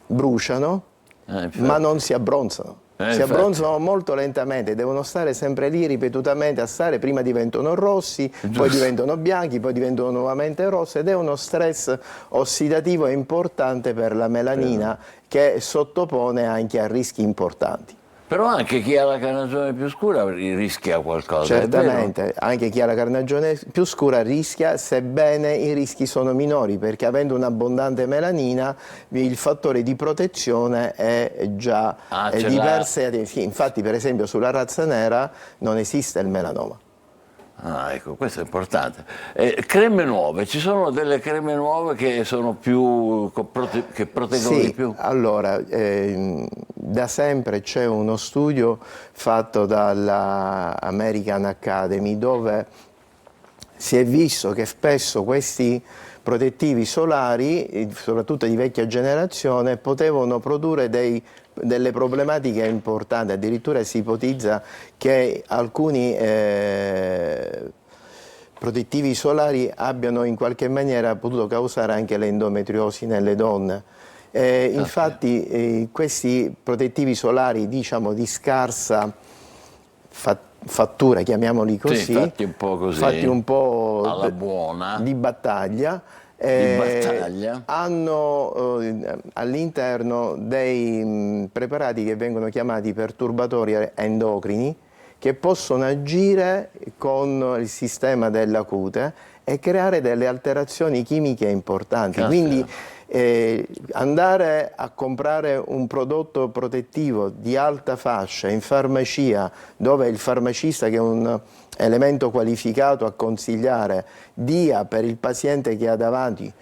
bruciano ma non si abbronzano. Si abbronzano molto lentamente, devono stare sempre lì ripetutamente a stare, prima diventano rossi, poi diventano bianchi, poi diventano nuovamente rossi, ed è uno stress ossidativo importante per la melanina che sottopone anche a rischi importanti. Però anche chi ha la carnagione più scura rischia qualcosa. Certamente, anche chi ha la carnagione più scura rischia, sebbene i rischi sono minori, perché avendo un'abbondante melanina il fattore di protezione è già diverso. Sì, infatti per esempio sulla razza nera non esiste il melanoma. Ah, ecco, questo è importante. Creme nuove, ci sono delle creme nuove che sono più che proteggono di più? Allora, da sempre c'è uno studio fatto dalla American Academy dove si è visto che spesso questi protettivi solari, soprattutto di vecchia generazione, potevano produrre delle problematiche importanti. Addirittura si ipotizza che alcuni protettivi solari abbiano in qualche maniera potuto causare anche l'endometriosi nelle donne. Infatti questi protettivi solari, diciamo, di scarsa fattura, chiamiamoli così, sì, fatti un po' così, fatti un po' alla buona, di battaglia, hanno all'interno dei preparati che vengono chiamati perturbatori endocrini, che possono agire con il sistema della cute e creare delle alterazioni chimiche importanti. Quindi andare a comprare un prodotto protettivo di alta fascia in farmacia, dove il farmacista, che è un elemento qualificato a consigliare, dia per il paziente che ha davanti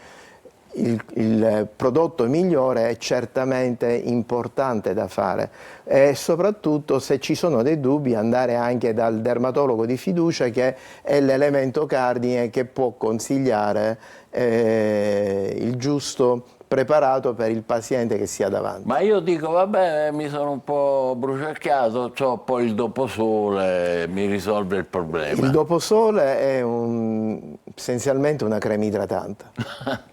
il prodotto migliore, è certamente importante da fare, e soprattutto, se ci sono dei dubbi, andare anche dal dermatologo di fiducia, che è l'elemento cardine che può consigliare il giusto preparato per il paziente che si ha davanti. Ma io dico, vabbè, mi sono un po' bruciacchiato, c'ho poi il doposole, mi risolve il problema. Il doposole è essenzialmente una crema idratante.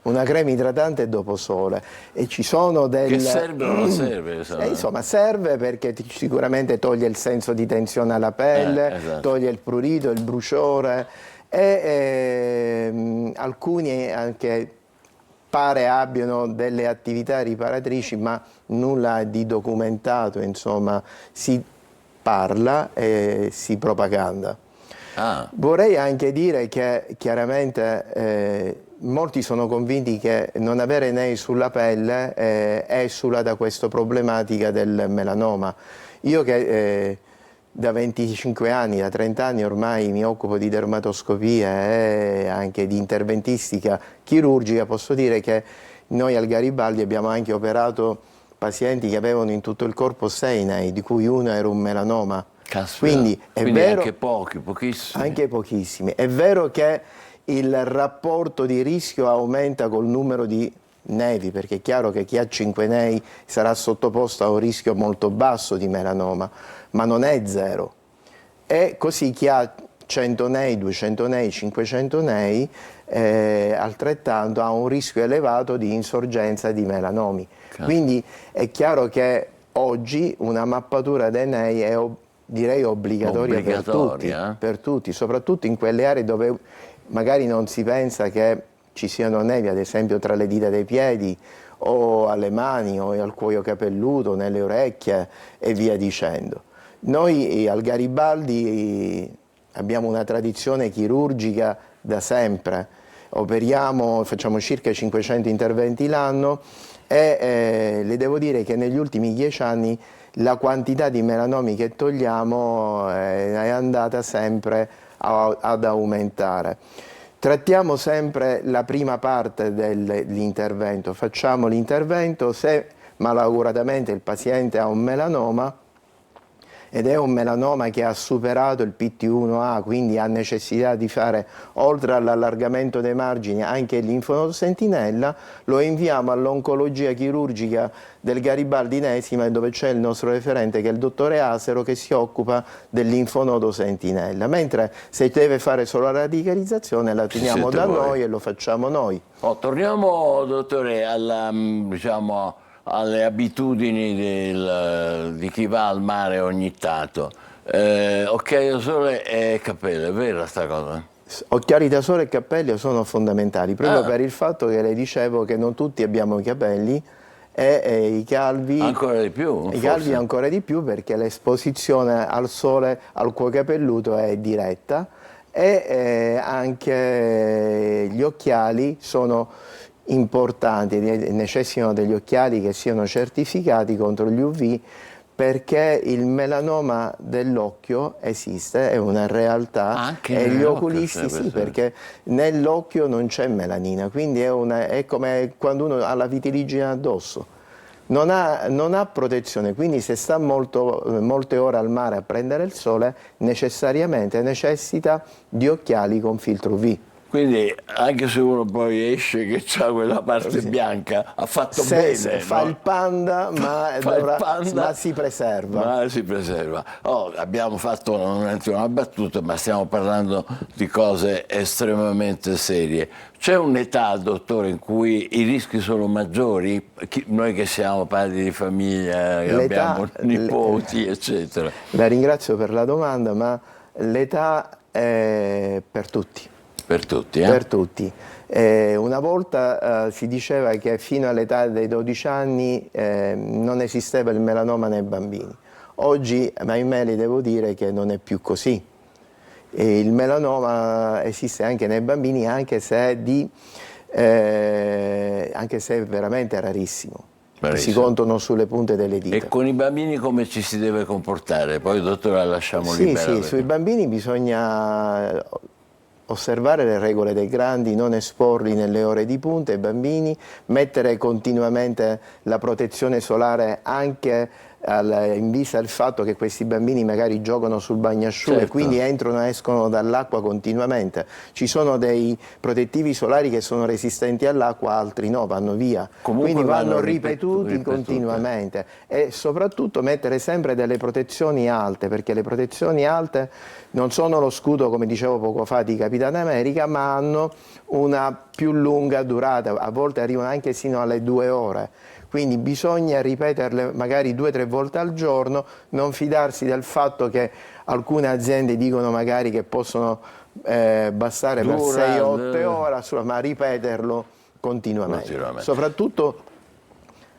Una crema idratante doposole. E ci sono Che serve o non serve? Insomma, serve perché sicuramente toglie il senso di tensione alla pelle, esatto, toglie il prurito, il bruciore, e alcuni anche pare abbiano delle attività riparatrici, ma nulla di documentato, insomma, si parla e si propaganda. Vorrei anche dire che chiaramente molti sono convinti che non avere nei sulla pelle esula da questa problematica del melanoma. Io che da 25 anni, da 30 anni ormai mi occupo di dermatoscopia e anche di interventistica chirurgica, posso dire che noi al Garibaldi abbiamo anche operato pazienti che avevano in tutto il corpo 6 nei, di cui uno era un melanoma. Quindi è vero, anche pochissimi. Anche pochissimi. È vero che il rapporto di rischio aumenta col numero di nevi, perché è chiaro che chi ha 5 nei sarà sottoposto a un rischio molto basso di melanoma, ma non è zero. E così chi ha 100 nei, 200 nei, 500 nei, altrettanto ha un rischio elevato di insorgenza di melanomi. Quindi è chiaro che oggi una mappatura dei nei è direi obbligatoria per tutti, soprattutto in quelle aree dove magari non si pensa che ci siano nevi, ad esempio tra le dita dei piedi o alle mani o al cuoio capelluto, nelle orecchie e via dicendo. Noi al Garibaldi abbiamo una tradizione chirurgica da sempre, facciamo circa 500 interventi l'anno e le devo dire che negli ultimi 10 anni la quantità di melanomi che togliamo è andata sempre ad aumentare. Trattiamo sempre la prima parte dell'intervento, facciamo l'intervento se malauguratamente il paziente ha un melanoma ed è un melanoma che ha superato il PT1A, quindi ha necessità di fare, oltre all'allargamento dei margini, anche il linfonodo sentinella, lo inviamo all'oncologia chirurgica del Garibaldi Inesima, dove c'è il nostro referente che è il dottore Asero, che si occupa del linfonodo sentinella, mentre se deve fare solo la radicalizzazione la teniamo da noi e lo facciamo noi. Torniamo, dottore, alle abitudini di chi va al mare ogni tanto. Occhiali da sole e cappello, è vera sta cosa? Occhiali da sole e cappello sono fondamentali, proprio per il fatto che le dicevo che non tutti abbiamo i capelli e i calvi ancora di più. I calvi ancora di più, perché l'esposizione al sole, al cuoio capelluto è diretta, e anche gli occhiali sono importanti, necessitano degli occhiali che siano certificati contro gli UV, perché il melanoma dell'occhio esiste, è una realtà, anche e gli oculisti sì, perché nell'occhio non c'è melanina, quindi è come quando uno ha la vitiligine addosso, non ha protezione, quindi se sta molte ore al mare a prendere il sole necessariamente necessita di occhiali con filtro UV. Quindi anche se uno poi esce che c'ha quella parte bianca, ha fatto bene. Fa il panda, ma si preserva. Abbiamo fatto una battuta, ma stiamo parlando di cose estremamente serie. C'è un'età, dottore, in cui i rischi sono maggiori? Noi che siamo padri di famiglia, che abbiamo nipoti, eccetera. La ringrazio per la domanda, ma l'età è per tutti. Per tutti, Per tutti. Una volta si diceva che fino all'età dei 12 anni non esisteva il melanoma nei bambini. Oggi, ahimè, le devo dire che non è più così. Il melanoma esiste anche nei bambini, anche se è veramente rarissimo. Si contano sulle punte delle dita. E con i bambini come ci si deve comportare? Poi, dottore, la lasciamo libera. Sì, sui bambini bisogna osservare le regole dei grandi, non esporli nelle ore di punta i bambini, mettere continuamente la protezione solare anche in vista del fatto che questi bambini magari giocano sul bagnasciuga e quindi entrano e escono dall'acqua continuamente. Ci sono dei protettivi solari che sono resistenti all'acqua, altri no, vanno via. Comunque quindi vanno ripetuti continuamente, e soprattutto mettere sempre delle protezioni alte, perché le protezioni alte non sono lo scudo, come dicevo poco fa, di Capitano America, ma hanno una più lunga durata, a volte arrivano anche sino alle 2 ore. Quindi bisogna ripeterle magari 2 o 3 volte al giorno, non fidarsi del fatto che alcune aziende dicono magari che possono bastare per 6 o 8 ore, ma ripeterlo continuamente. Soprattutto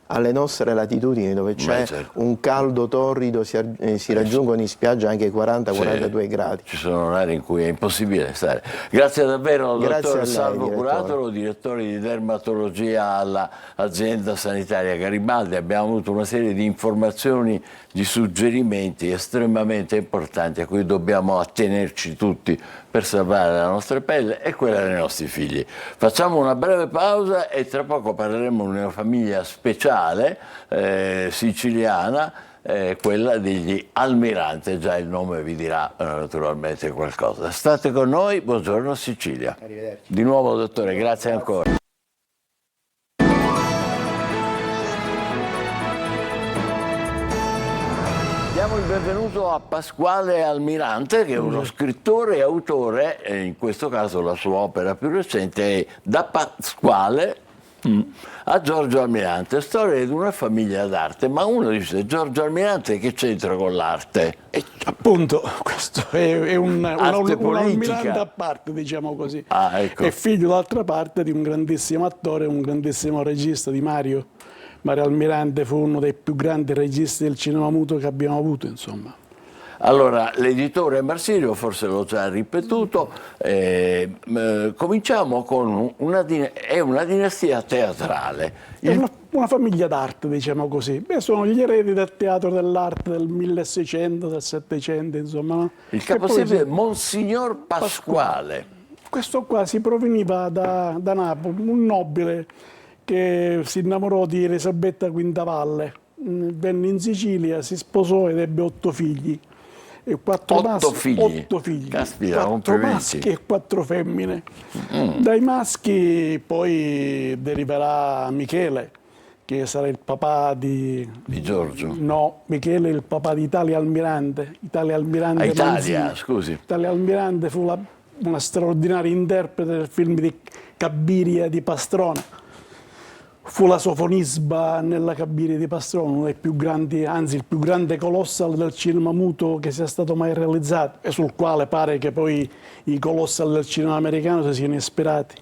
alle nostre latitudini, dove c'è un caldo torrido, si raggiungono in spiaggia anche 40-42 gradi. Ci sono orari in cui è impossibile stare. Grazie davvero al dottor Salvo Curatolo, direttore di dermatologia all'azienda sanitaria Garibaldi. Abbiamo avuto una serie di informazioni, di suggerimenti estremamente importanti a cui dobbiamo attenerci tutti per salvare la nostra pelle e quella dei nostri figli. Facciamo una breve pausa e tra poco parleremo di una famiglia speciale siciliana, quella degli Almirante. Già il nome vi dirà naturalmente qualcosa. State con noi, buongiorno Sicilia. Arrivederci. Di nuovo, dottore, grazie ancora. Diamo il benvenuto a Pasquale Almirante, che è uno scrittore e autore, e in questo caso la sua opera più recente è Da Pasquale a Giorgio Almirante, storia di una famiglia d'arte. Ma uno dice, Giorgio Almirante che c'entra con l'arte? Appunto, questo è un Almirante a parte, diciamo così. Ecco. È figlio d'altra parte di un grandissimo attore, un grandissimo regista, di Mario. Mario Almirante fu uno dei più grandi registi del cinema muto che abbiamo avuto, insomma. Allora, l'editore Marsilio, forse l'ho già ripetuto, cominciamo con una dinastia teatrale. È una famiglia d'arte, diciamo così. Sono gli eredi del teatro dell'arte del 1600, del 700, insomma. Il capostipite è Monsignor Pasquale. Questo qua si proveniva da Napoli, un nobile che si innamorò di Elisabetta Quintavalle, venne in Sicilia, si sposò ed ebbe 8 figli. E 8 figli. Caspita, 4 maschi e 4 femmine. Dai maschi poi deriverà Michele, che sarà il papà di Giorgio. No, Michele è il papà di Italia Almirante. Italia Almirante Manzini. Scusi. Italia Almirante fu una straordinaria interprete del film di Cabiria di Pastrone. Fu la sofonisba nella Cabiria di Pastrone, uno dei più grandi, anzi il più grande colossal del cinema muto che sia stato mai realizzato, e sul quale pare che poi i colossal del cinema americano si siano ispirati.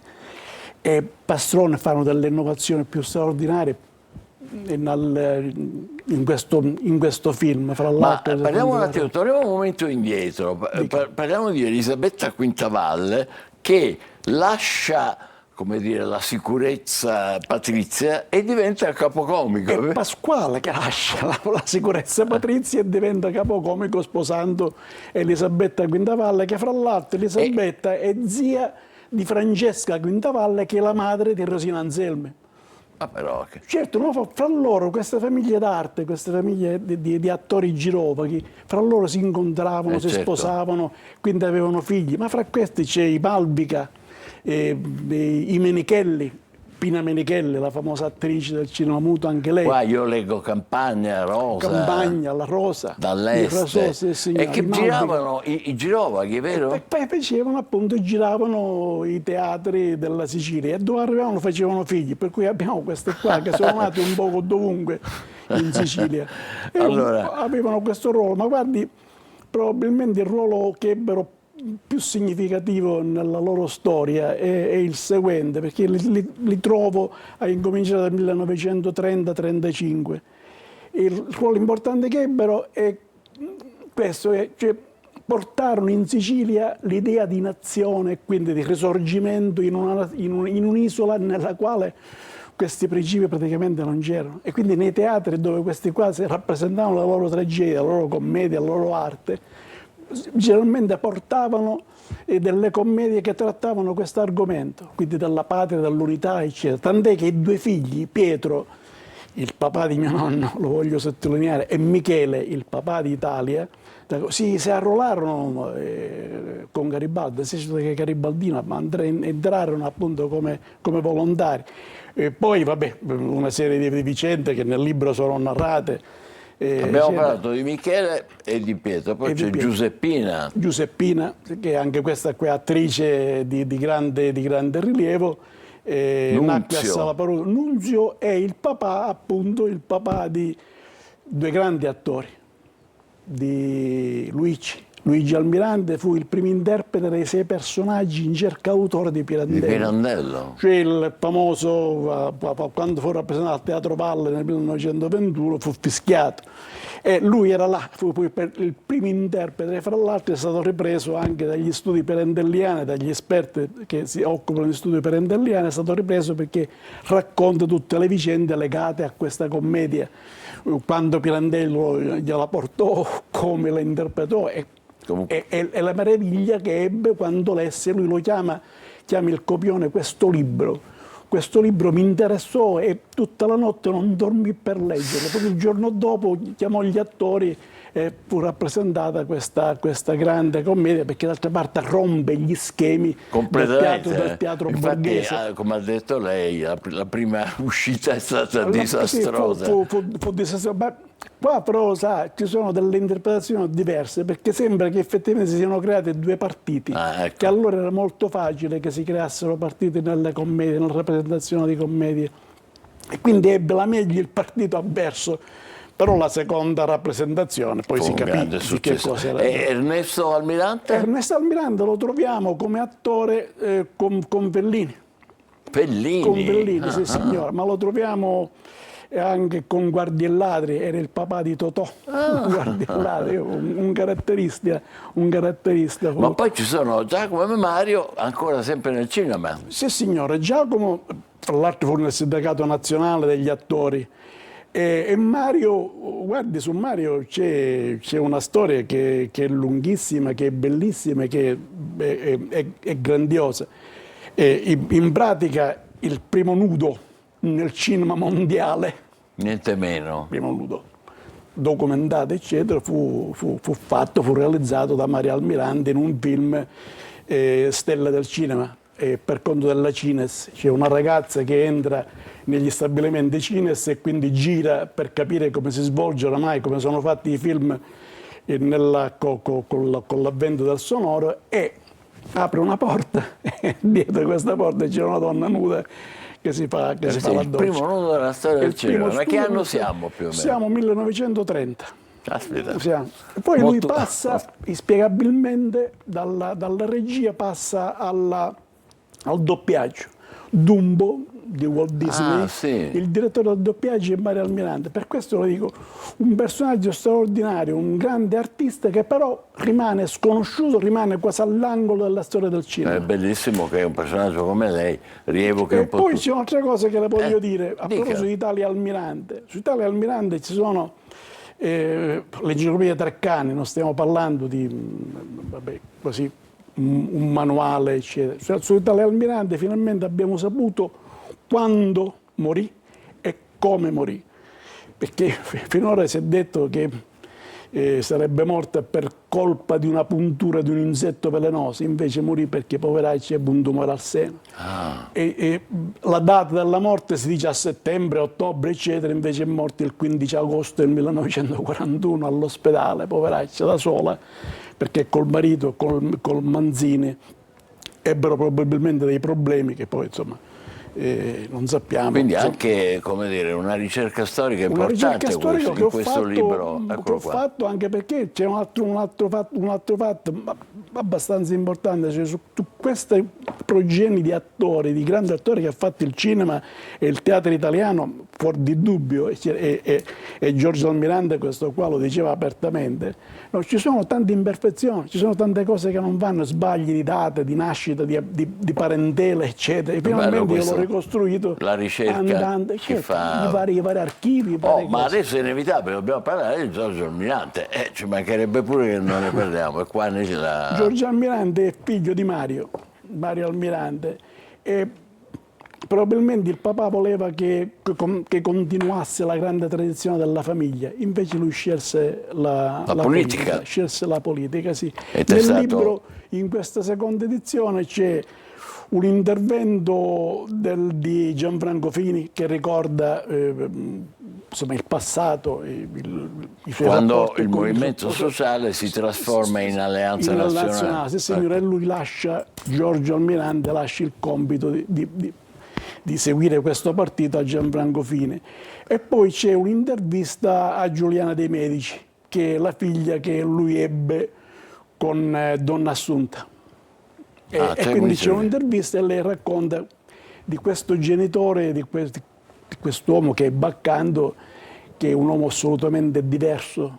E Pastrone fanno delle innovazioni più straordinarie in questo film. Fra l'altro, parliamo un attimo, torniamo un momento indietro. Parliamo di Elisabetta Quintavalle che lascia, come dire, la sicurezza patrizia e diventa capocomico. È Pasquale che lascia la sicurezza patrizia e diventa capocomico sposando Elisabetta Quintavalle, che fra l'altro Elisabetta è zia di Francesca Quintavalle, che è la madre di Rosina Anselmi. Però, certo, no, fra loro queste famiglie d'arte, queste famiglie di attori girovaghi, fra loro si incontravano, si sposavano, quindi avevano figli, ma fra questi c'è i Malbica, i Menichelli, Pina Menichelli, la famosa attrice del cinema muto, anche lei. Qua io leggo Campagna, Rosa. Campagna, la Rosa. Dall'est. E che giravano i girovaghi, vero? E poi facevano, appunto, giravano i teatri della Sicilia e dove arrivavano facevano figli, per cui abbiamo queste qua che sono nate un po' dovunque in Sicilia. E avevano questo ruolo, ma guardi, probabilmente il ruolo che ebbero più significativo nella loro storia è il seguente, perché li trovo a incominciare dal 1930-35. Il ruolo importante che ebbero è questo, cioè portarono in Sicilia l'idea di nazione, quindi di risorgimento in un'isola nella quale questi principi praticamente non c'erano. E quindi nei teatri dove questi qua si rappresentavano la loro tragedia, la loro commedia, la loro arte, generalmente portavano delle commedie che trattavano questo argomento, quindi della patria, dell'unità, eccetera. Tant'è che i 2 figli, Pietro, il papà di mio nonno, lo voglio sottolineare, e Michele, il papà di Italia, si arruolarono con Garibaldi, l'esercito garibaldino, ma entrarono appunto come volontari. E poi, vabbè, una serie di vicende che nel libro sono narrate. Abbiamo parlato di Michele e di Pietro, poi c'è Giuseppina. Giuseppina, che anche questa qui è attrice di grande rilievo. Nunzio è il papà, appunto, il papà di 2 grandi attori, di Luigi Almirante fu il primo interprete dei 6 personaggi in cerca autore di Pirandello. Cioè il famoso, quando fu rappresentato al Teatro Valle nel 1921, fu fischiato. E lui era là, fu poi il primo interprete, fra l'altro è stato ripreso anche dagli studi pirandelliani, dagli esperti che si occupano di studi pirandelliani, è stato ripreso perché racconta tutte le vicende legate a questa commedia, quando Pirandello gliela portò, come la interpretò e la meraviglia che ebbe quando lesse, lui lo chiama il copione, questo libro mi interessò e tutta la notte non dormì per leggerlo. Poi il giorno dopo chiamò gli attori e fu rappresentata questa grande commedia, perché d'altra parte rompe gli schemi del teatro borghese. Come ha detto lei, la prima uscita è stata disastrosa. Fu disastrosa. Qua però, ci sono delle interpretazioni diverse, perché sembra che effettivamente si siano creati 2 partiti, che allora era molto facile che si creassero partiti nelle commedie, nella rappresentazione di commedie. E quindi ebbe la meglio il partito avverso. Però la seconda rappresentazione poi si capì di che cosa era. E Ernesto Almirante? Ernesto Almirante lo troviamo come attore con Fellini. Fellini? Con Fellini, sì signora, ma lo troviamo anche con Guardi e Ladri, era il papà di Totò. Guardi e Ladri, un caratterista. Ma poi ci sono Giacomo e Mario ancora sempre nel cinema. Sì signora, Giacomo, tra l'altro fu nel sindacato nazionale degli attori. E Mario, guardi, su Mario c'è una storia che è lunghissima, che è bellissima, che è grandiosa. In pratica il primo nudo nel cinema mondiale, niente meno, primo nudo documentato eccetera, fu realizzato da Mario Almirante in un film Stella del cinema, per conto della Cines. C'è una ragazza che entra negli stabilimenti Cines e quindi gira per capire come si svolge oramai, come sono fatti i film con l'avvento del sonoro, e apre una porta e dietro questa porta c'è una donna nuda che si fa la doccia. Il primo nudo della storia del cinema. Ma che anno siamo più o meno? Siamo 1930. Aspetta. E poi lui passa inspiegabilmente dalla regia, passa al doppiaggio. Dumbo di Walt Disney, il direttore del doppiaggio è Mario Almirante. Per questo lo dico, un personaggio straordinario, un grande artista che però rimane sconosciuto, rimane quasi all'angolo della storia del cinema. È bellissimo che un personaggio come lei rievochi un po' poi c'è un'altra cosa che le voglio dire a proposito di Italia Almirante. Su Italia Almirante ci sono l'Enciclopedia Treccani, non stiamo parlando di così un manuale eccetera. Su Italia Almirante finalmente abbiamo saputo quando morì e come morì, perché finora si è detto che sarebbe morta per colpa di una puntura di un insetto velenoso, invece morì perché poveraccia ebbe un tumore al seno. E la data della morte si dice a settembre, ottobre eccetera, invece è morta il 15 agosto del 1941 all'ospedale, poveraccia, da sola, perché col marito, col Manzini, ebbero probabilmente dei problemi che poi insomma non sappiamo. Quindi anche, come dire, una ricerca storica importante in questo libro. Che ho fatto anche perché c'è un altro fatto abbastanza importante, cioè su questi progenie di attori, di grandi attori che ha fatto il cinema e il teatro italiano, fuori di dubbio, e Giorgio Almirante questo qua lo diceva apertamente, no, ci sono tante imperfezioni, ci sono tante cose che non vanno, sbagli di date, di nascita, di parentela eccetera, e finalmente io l'ho ricostruito la ricerca andando, che fa... i vari archivi, ma adesso è inevitabile, dobbiamo parlare di Giorgio Almirante, ci mancherebbe pure che non ne parliamo, e qua ne c'è la... Giorgio Almirante è figlio di Mario Almirante, e probabilmente il papà voleva che continuasse la grande tradizione della famiglia, invece lui scelse la politica. Scelse la politica, sì. Nel libro, in questa seconda edizione, c'è un intervento di Gianfranco Fini che ricorda insomma, il passato, i suoi quando il movimento sociale si trasforma in alleanza nazionale. Sì, signore, e lui Giorgio Almirante lascia il compito di seguire questo partito a Gianfranco Fini. E poi c'è un'intervista a Giuliana De Medici, che è la figlia che lui ebbe con Donna Assunta. E quindi c'è un'intervista e lei racconta di questo genitore, di quest'uomo che è Baccando, che è un uomo assolutamente diverso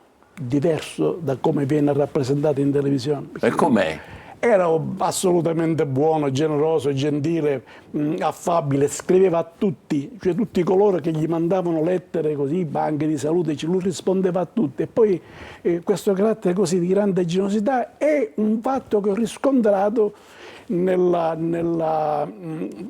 da come viene rappresentato in televisione. E com'è? Era assolutamente buono, generoso, gentile, affabile, scriveva a tutti, cioè tutti coloro che gli mandavano lettere così, banche di salute, lui rispondeva a tutti. E poi questo carattere così di grande generosità è un fatto che ho riscontrato nella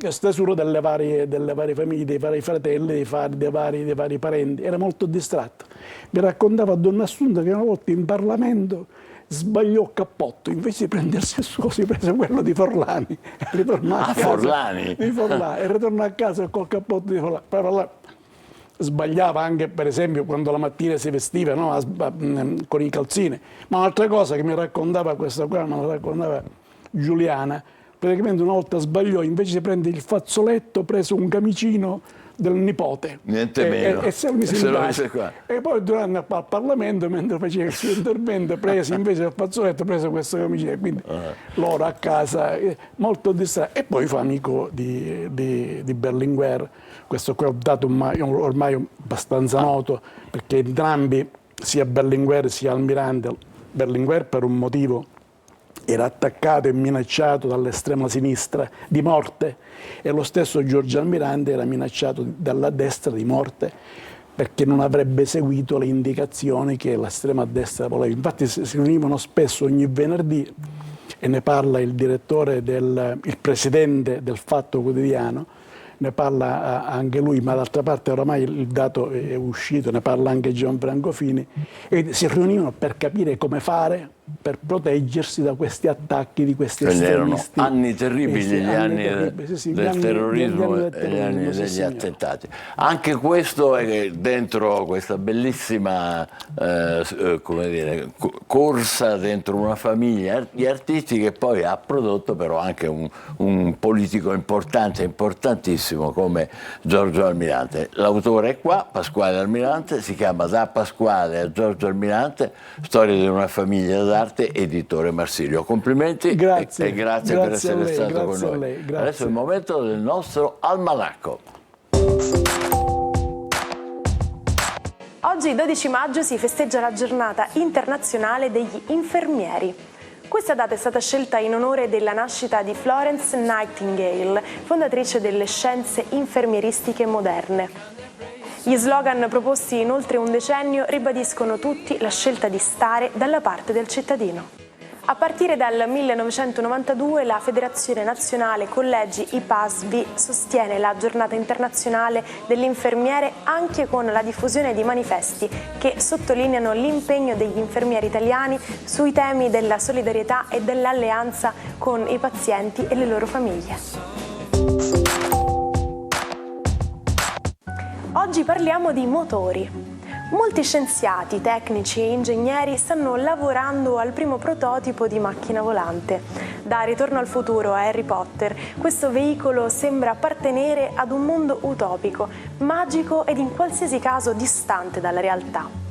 stesura delle varie famiglie, dei vari fratelli, dei vari parenti. Era molto distratto. Mi raccontava a Donna Assunta che una volta in Parlamento sbagliò cappotto, invece di prendersi il suo si prese quello di Forlani e ritornò a casa. Forlani? Di Forlani, e ritornò a casa col cappotto di Forlani. Però sbagliava anche, per esempio, quando la mattina si vestiva, no? Con i calzini. Ma un'altra cosa che mi raccontava questa qua, me la raccontava Giuliana, praticamente una volta sbagliò, invece di prendere il fazzoletto, prese un camicino del nipote. Niente meno. E se lo mise in tasca. E poi durante al Parlamento, mentre faceva il suo intervento, prese invece del fazzoletto, prese questo camicino. Quindi loro a casa, molto distratto. E poi fu amico di Berlinguer. Questo qui ho dato ormai abbastanza noto, perché entrambi, sia Berlinguer sia Almirante, Berlinguer per un motivo era attaccato e minacciato dall'estrema sinistra di morte, e lo stesso Giorgio Almirante era minacciato dalla destra di morte perché non avrebbe seguito le indicazioni che l'estrema destra voleva. Infatti si riunivano spesso ogni venerdì, e ne parla il direttore, il presidente del Fatto Quotidiano, ne parla anche lui, ma d'altra parte oramai il dato è uscito, ne parla anche Gianfranco Fini, e si riunivano per capire come fare per proteggersi da questi attacchi di questi estremisti. Erano anni terribili, gli anni del terrorismo e gli anni degli attentati. Anche questo è dentro questa bellissima corsa dentro una famiglia di artisti, che poi ha prodotto però anche un politico importante, importantissimo come Giorgio Almirante. L'autore è qua, Pasquale Almirante, si chiama Da Pasquale a Giorgio Almirante, storia di una famiglia d'arte, editore Marsilio. Complimenti e grazie per essere stato con noi. Adesso è il momento del nostro almanacco. Oggi, 12 maggio, si festeggia la giornata internazionale degli infermieri. Questa data è stata scelta in onore della nascita di Florence Nightingale, fondatrice delle scienze infermieristiche moderne. Gli slogan proposti in oltre un decennio ribadiscono tutti la scelta di stare dalla parte del cittadino. A partire dal 1992 la Federazione Nazionale Collegi IPASVI sostiene la giornata internazionale dell'infermiere anche con la diffusione di manifesti che sottolineano l'impegno degli infermieri italiani sui temi della solidarietà e dell'alleanza con i pazienti e le loro famiglie. Oggi parliamo di motori. Molti scienziati, tecnici e ingegneri stanno lavorando al primo prototipo di macchina volante. Da Ritorno al futuro a Harry Potter, questo veicolo sembra appartenere ad un mondo utopico, magico ed in qualsiasi caso distante dalla realtà.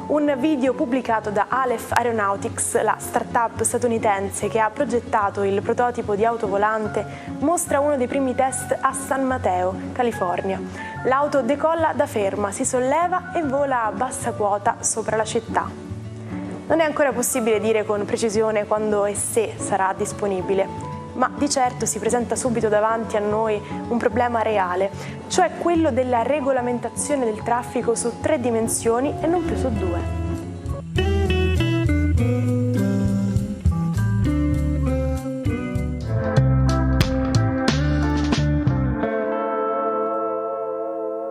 Un video pubblicato da Aleph Aeronautics, la startup statunitense che ha progettato il prototipo di auto volante, mostra uno dei primi test a San Mateo, California. L'auto decolla da ferma, si solleva e vola a bassa quota sopra la città. Non è ancora possibile dire con precisione quando e se sarà disponibile, ma di certo si presenta subito davanti a noi un problema reale, cioè quello della regolamentazione del traffico su 3 dimensioni e non più su 2.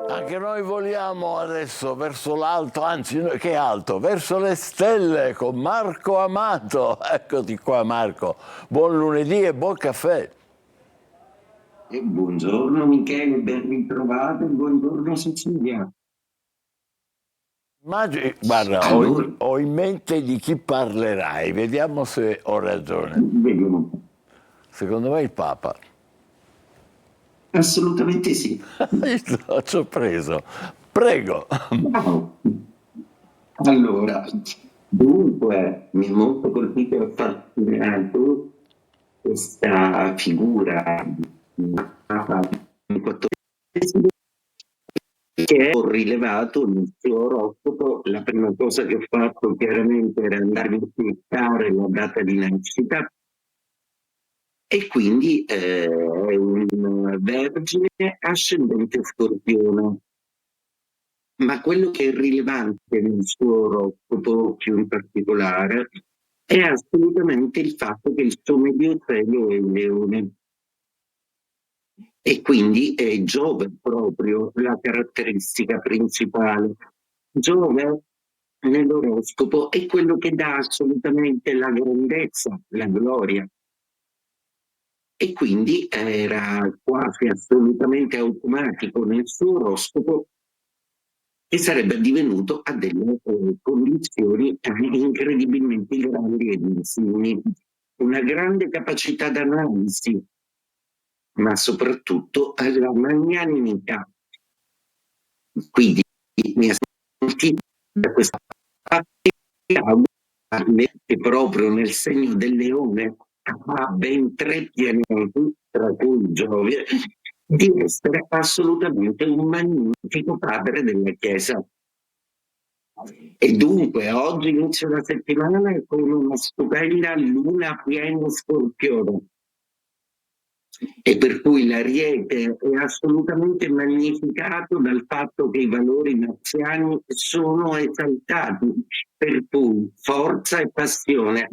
Anche noi voliamo adesso verso l'alto, anzi che alto, verso le stelle con Marco Amato. Eccoti qua Marco, buon lunedì e buon caffè. E buongiorno Michele, ben ritrovato, buongiorno Cecilia. Guarda, allora, ho in mente di chi parlerai, vediamo se ho ragione. Vediamo. Secondo me il Papa. Assolutamente sì. Ci ho preso. Prego. Wow. Allora, dunque, mi è molto colpito e affascinato questa figura di Papa XIV, che ho rilevato nel suo oroscopo. La prima cosa che ho fatto chiaramente era andare a cercare la data di nascita, e quindi è un Vergine ascendente Scorpione. Ma quello che è rilevante nel suo oroscopo più in particolare è assolutamente il fatto che il suo mediocelo è il Leone. E quindi è Giove proprio la caratteristica principale. Giove nell'oroscopo è quello che dà assolutamente la grandezza, la gloria. E quindi era quasi assolutamente automatico nel suo oroscopo che sarebbe divenuto a delle condizioni incredibilmente grandi ed insigni. Una grande capacità d'analisi, ma soprattutto la magnanimità. Quindi mi ha sentito da questa parte che proprio nel segno del Leone ha ben 3 pianeti, tra cui Giove, di essere assolutamente un magnifico padre della Chiesa. E dunque oggi inizio la settimana con una stupenda luna piena Scorpione. e per cui l'Ariete è assolutamente magnificato dal fatto che i valori marziani sono esaltati, per cui forza e passione.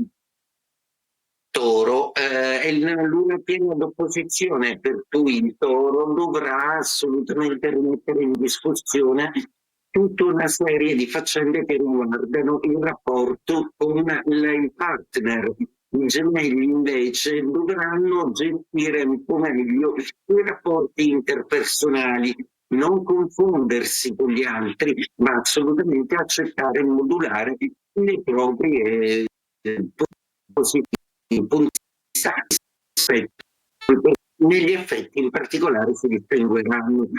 Toro è la luna piena d'opposizione, per cui il Toro dovrà assolutamente rimettere in discussione tutta una serie di faccende che riguardano il rapporto con il partner. I gemelli invece dovranno gestire un po' meglio i rapporti interpersonali, non confondersi con gli altri, ma assolutamente accettare e modulare le proprie positive punti di vista. Negli effetti in particolare si distingueranno.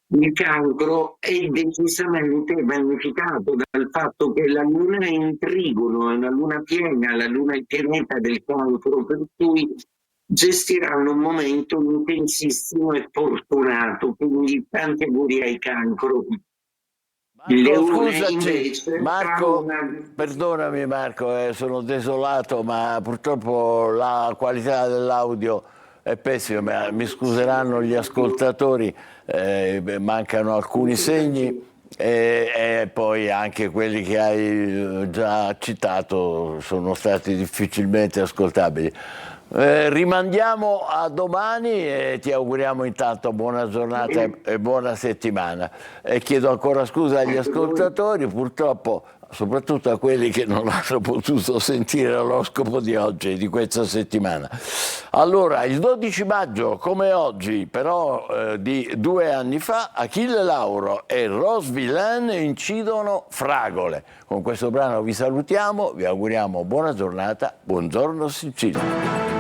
Il Cancro è decisamente magnificato dal fatto che la Luna è in trigono, è una Luna piena, la Luna è il pianeta del Cancro, per cui gestiranno un momento intensissimo e fortunato, quindi tanti auguri ai Cancro. Marco, perdonami Marco, sono desolato, ma purtroppo la qualità dell'audio è pessima, mi scuseranno gli ascoltatori, mancano alcuni segni e poi anche quelli che hai già citato sono stati difficilmente ascoltabili. Rimandiamo a domani e ti auguriamo intanto buona giornata e buona settimana. E chiedo ancora scusa agli ascoltatori, purtroppo soprattutto a quelli che non hanno potuto sentire l'oroscopo di oggi, di questa settimana. Allora, il 12 maggio, come oggi, però di 2 anni fa, Achille Lauro e Rose Villain incidono Fragole. Con questo brano vi salutiamo, vi auguriamo buona giornata, buongiorno Sicilia.